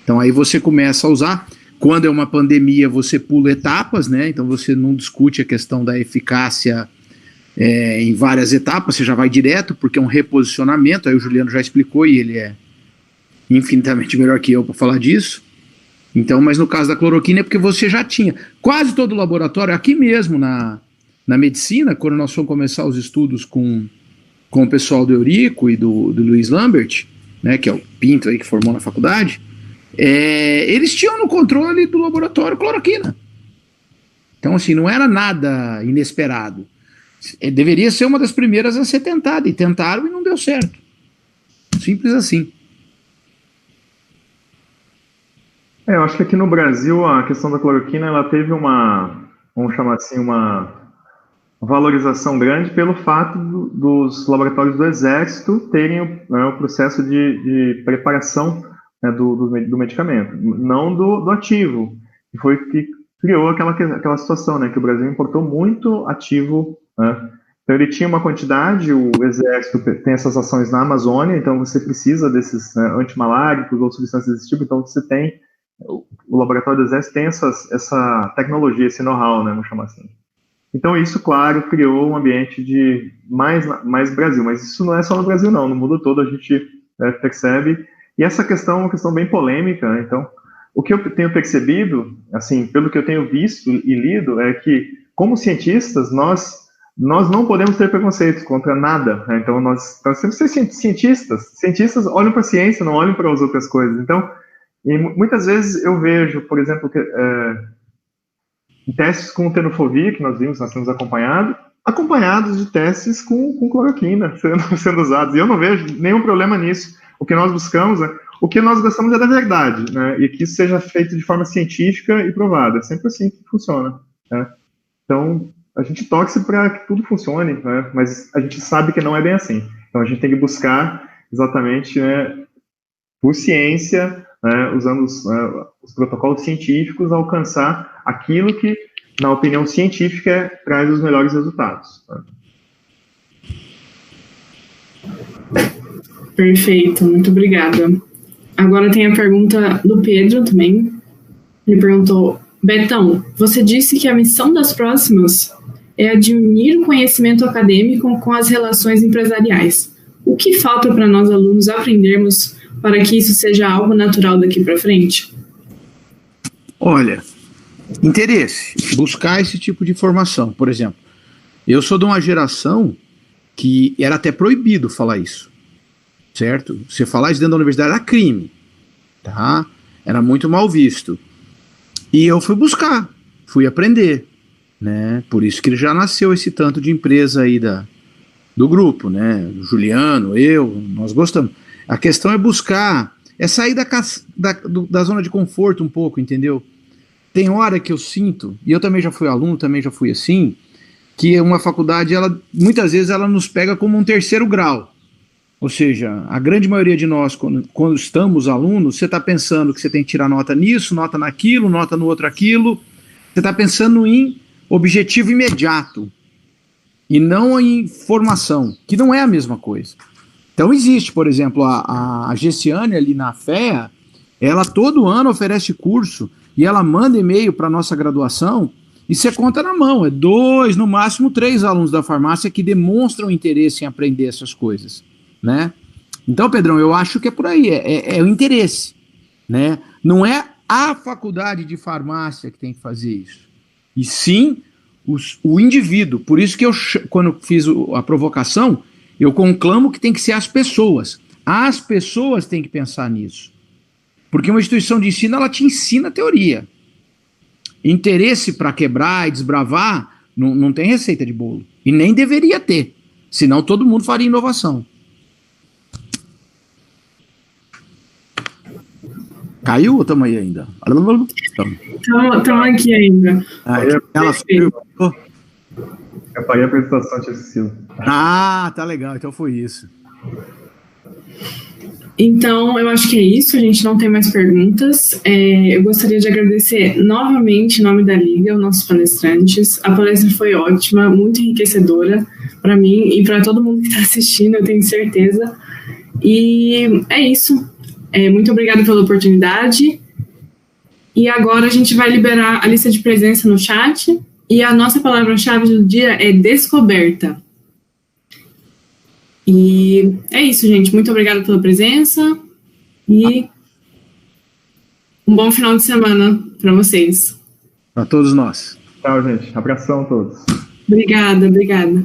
Então aí você começa a usar. Quando é uma pandemia, você pula etapas, né? Então você não discute a questão da eficácia em várias etapas, você já vai direto, porque é um reposicionamento, aí o Juliano já explicou e ele é infinitamente melhor que eu para falar disso. Então, mas no caso da cloroquina é porque você já tinha quase todo o laboratório, aqui mesmo na medicina, quando nós fomos começar os estudos com o pessoal do Eurico e do Luiz Lambert, né, que é o Pinto aí que formou na faculdade, eles tinham no controle do laboratório cloroquina. Então, assim, não era nada inesperado. Deveria ser uma das primeiras a ser tentada, e tentaram e não deu certo. Simples assim. Eu acho que aqui no Brasil a questão da cloroquina ela teve vamos chamar assim, uma valorização grande pelo fato dos laboratórios do Exército terem o processo de preparação, né, do medicamento, não do ativo, que foi que criou aquela situação, né, que o Brasil importou muito ativo, né? Então ele tinha uma quantidade, o Exército tem essas ações na Amazônia, então você precisa desses, né, antimaláricos ou substâncias desse tipo, então você tem, o laboratório do Exército tem essa tecnologia, esse know-how, né, vamos chamar assim. Então isso, claro, criou um ambiente de mais Brasil, mas isso não é só no Brasil não, no mundo todo a gente percebe, e essa questão é uma questão bem polêmica, né? Então o que eu tenho percebido, assim, pelo que eu tenho visto e lido, é que como cientistas nós não podemos ter preconceitos contra nada, né? Então nós temos que ser cientistas olham para a ciência, não olham para as outras coisas. Então, e muitas vezes eu vejo, por exemplo, em testes com tenofovir, que nós temos acompanhados de testes com cloroquina sendo usados, e eu não vejo nenhum problema nisso. O que nós buscamos, o que nós gostamos é da verdade, né? E que isso seja feito de forma científica e provada. É sempre assim que funciona, né? Então, a gente torce para que tudo funcione, né? Mas a gente sabe que não é bem assim. Então, a gente tem que buscar exatamente, né, por ciência, né, usando os protocolos científicos, alcançar aquilo que, na opinião científica, traz os melhores resultados, né? Perfeito, muito obrigada. Agora tem a pergunta do Pedro também. Ele perguntou: Betão, você disse que a missão das próximas é adunir o conhecimento acadêmico com as relações empresariais. O que falta para nós alunos aprendermos para que isso seja algo natural daqui para frente? Olha, interesse, buscar esse tipo de informação. Por exemplo, eu sou de uma geração que era até proibido falar isso, certo? Você falar isso dentro da universidade era crime, tá? Era muito mal visto. E eu fui buscar, fui aprender, né? Por isso que já nasceu esse tanto de empresa aí do grupo, né? O Juliano, nós gostamos. A questão é buscar, é sair da zona de conforto um pouco, entendeu? Tem hora que eu sinto, e eu também já fui aluno, também já fui assim, que uma faculdade, muitas vezes ela nos pega como um terceiro grau. Ou seja, a grande maioria de nós, quando estamos alunos, você está pensando que você tem que tirar nota nisso, nota naquilo, nota no outro aquilo. Você está pensando em objetivo imediato e não em formação, que não é a mesma coisa. Então existe, por exemplo, a Gessiane ali na FEA, ela todo ano oferece curso e ela manda e-mail para a nossa graduação e você conta na mão, 2, no máximo 3 alunos da farmácia que demonstram interesse em aprender essas coisas, né? Então, Pedrão, eu acho que é por aí, é o interesse, né? Não é a faculdade de farmácia que tem que fazer isso, e sim o indivíduo. Por isso que eu, quando fiz a provocação, eu conclamo que tem que ser as pessoas. As pessoas têm que pensar nisso. Porque uma instituição de ensino, ela te ensina teoria. Interesse para quebrar e desbravar, não tem receita de bolo. E nem deveria ter, senão todo mundo faria inovação. Caiu ou estamos aí ainda? Estamos aqui ainda. Ela Eu parei a apresentação, tinha assistido. tá legal, então foi isso. Então, eu acho que é isso, a gente não tem mais perguntas. Eu gostaria de agradecer novamente em nome da Liga, os nossos palestrantes. A palestra foi ótima, muito enriquecedora para mim e para todo mundo que está assistindo, eu tenho certeza. E é isso. Muito obrigada pela oportunidade. E agora a gente vai liberar a lista de presença no chat. E a nossa palavra-chave do dia é descoberta. E é isso, gente. Muito obrigada pela presença e um bom final de semana para vocês. Para todos nós. Tchau, gente. Abração a todos. Obrigada.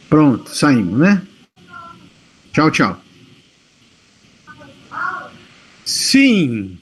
Pronto, saímos, né? Tchau. Sim.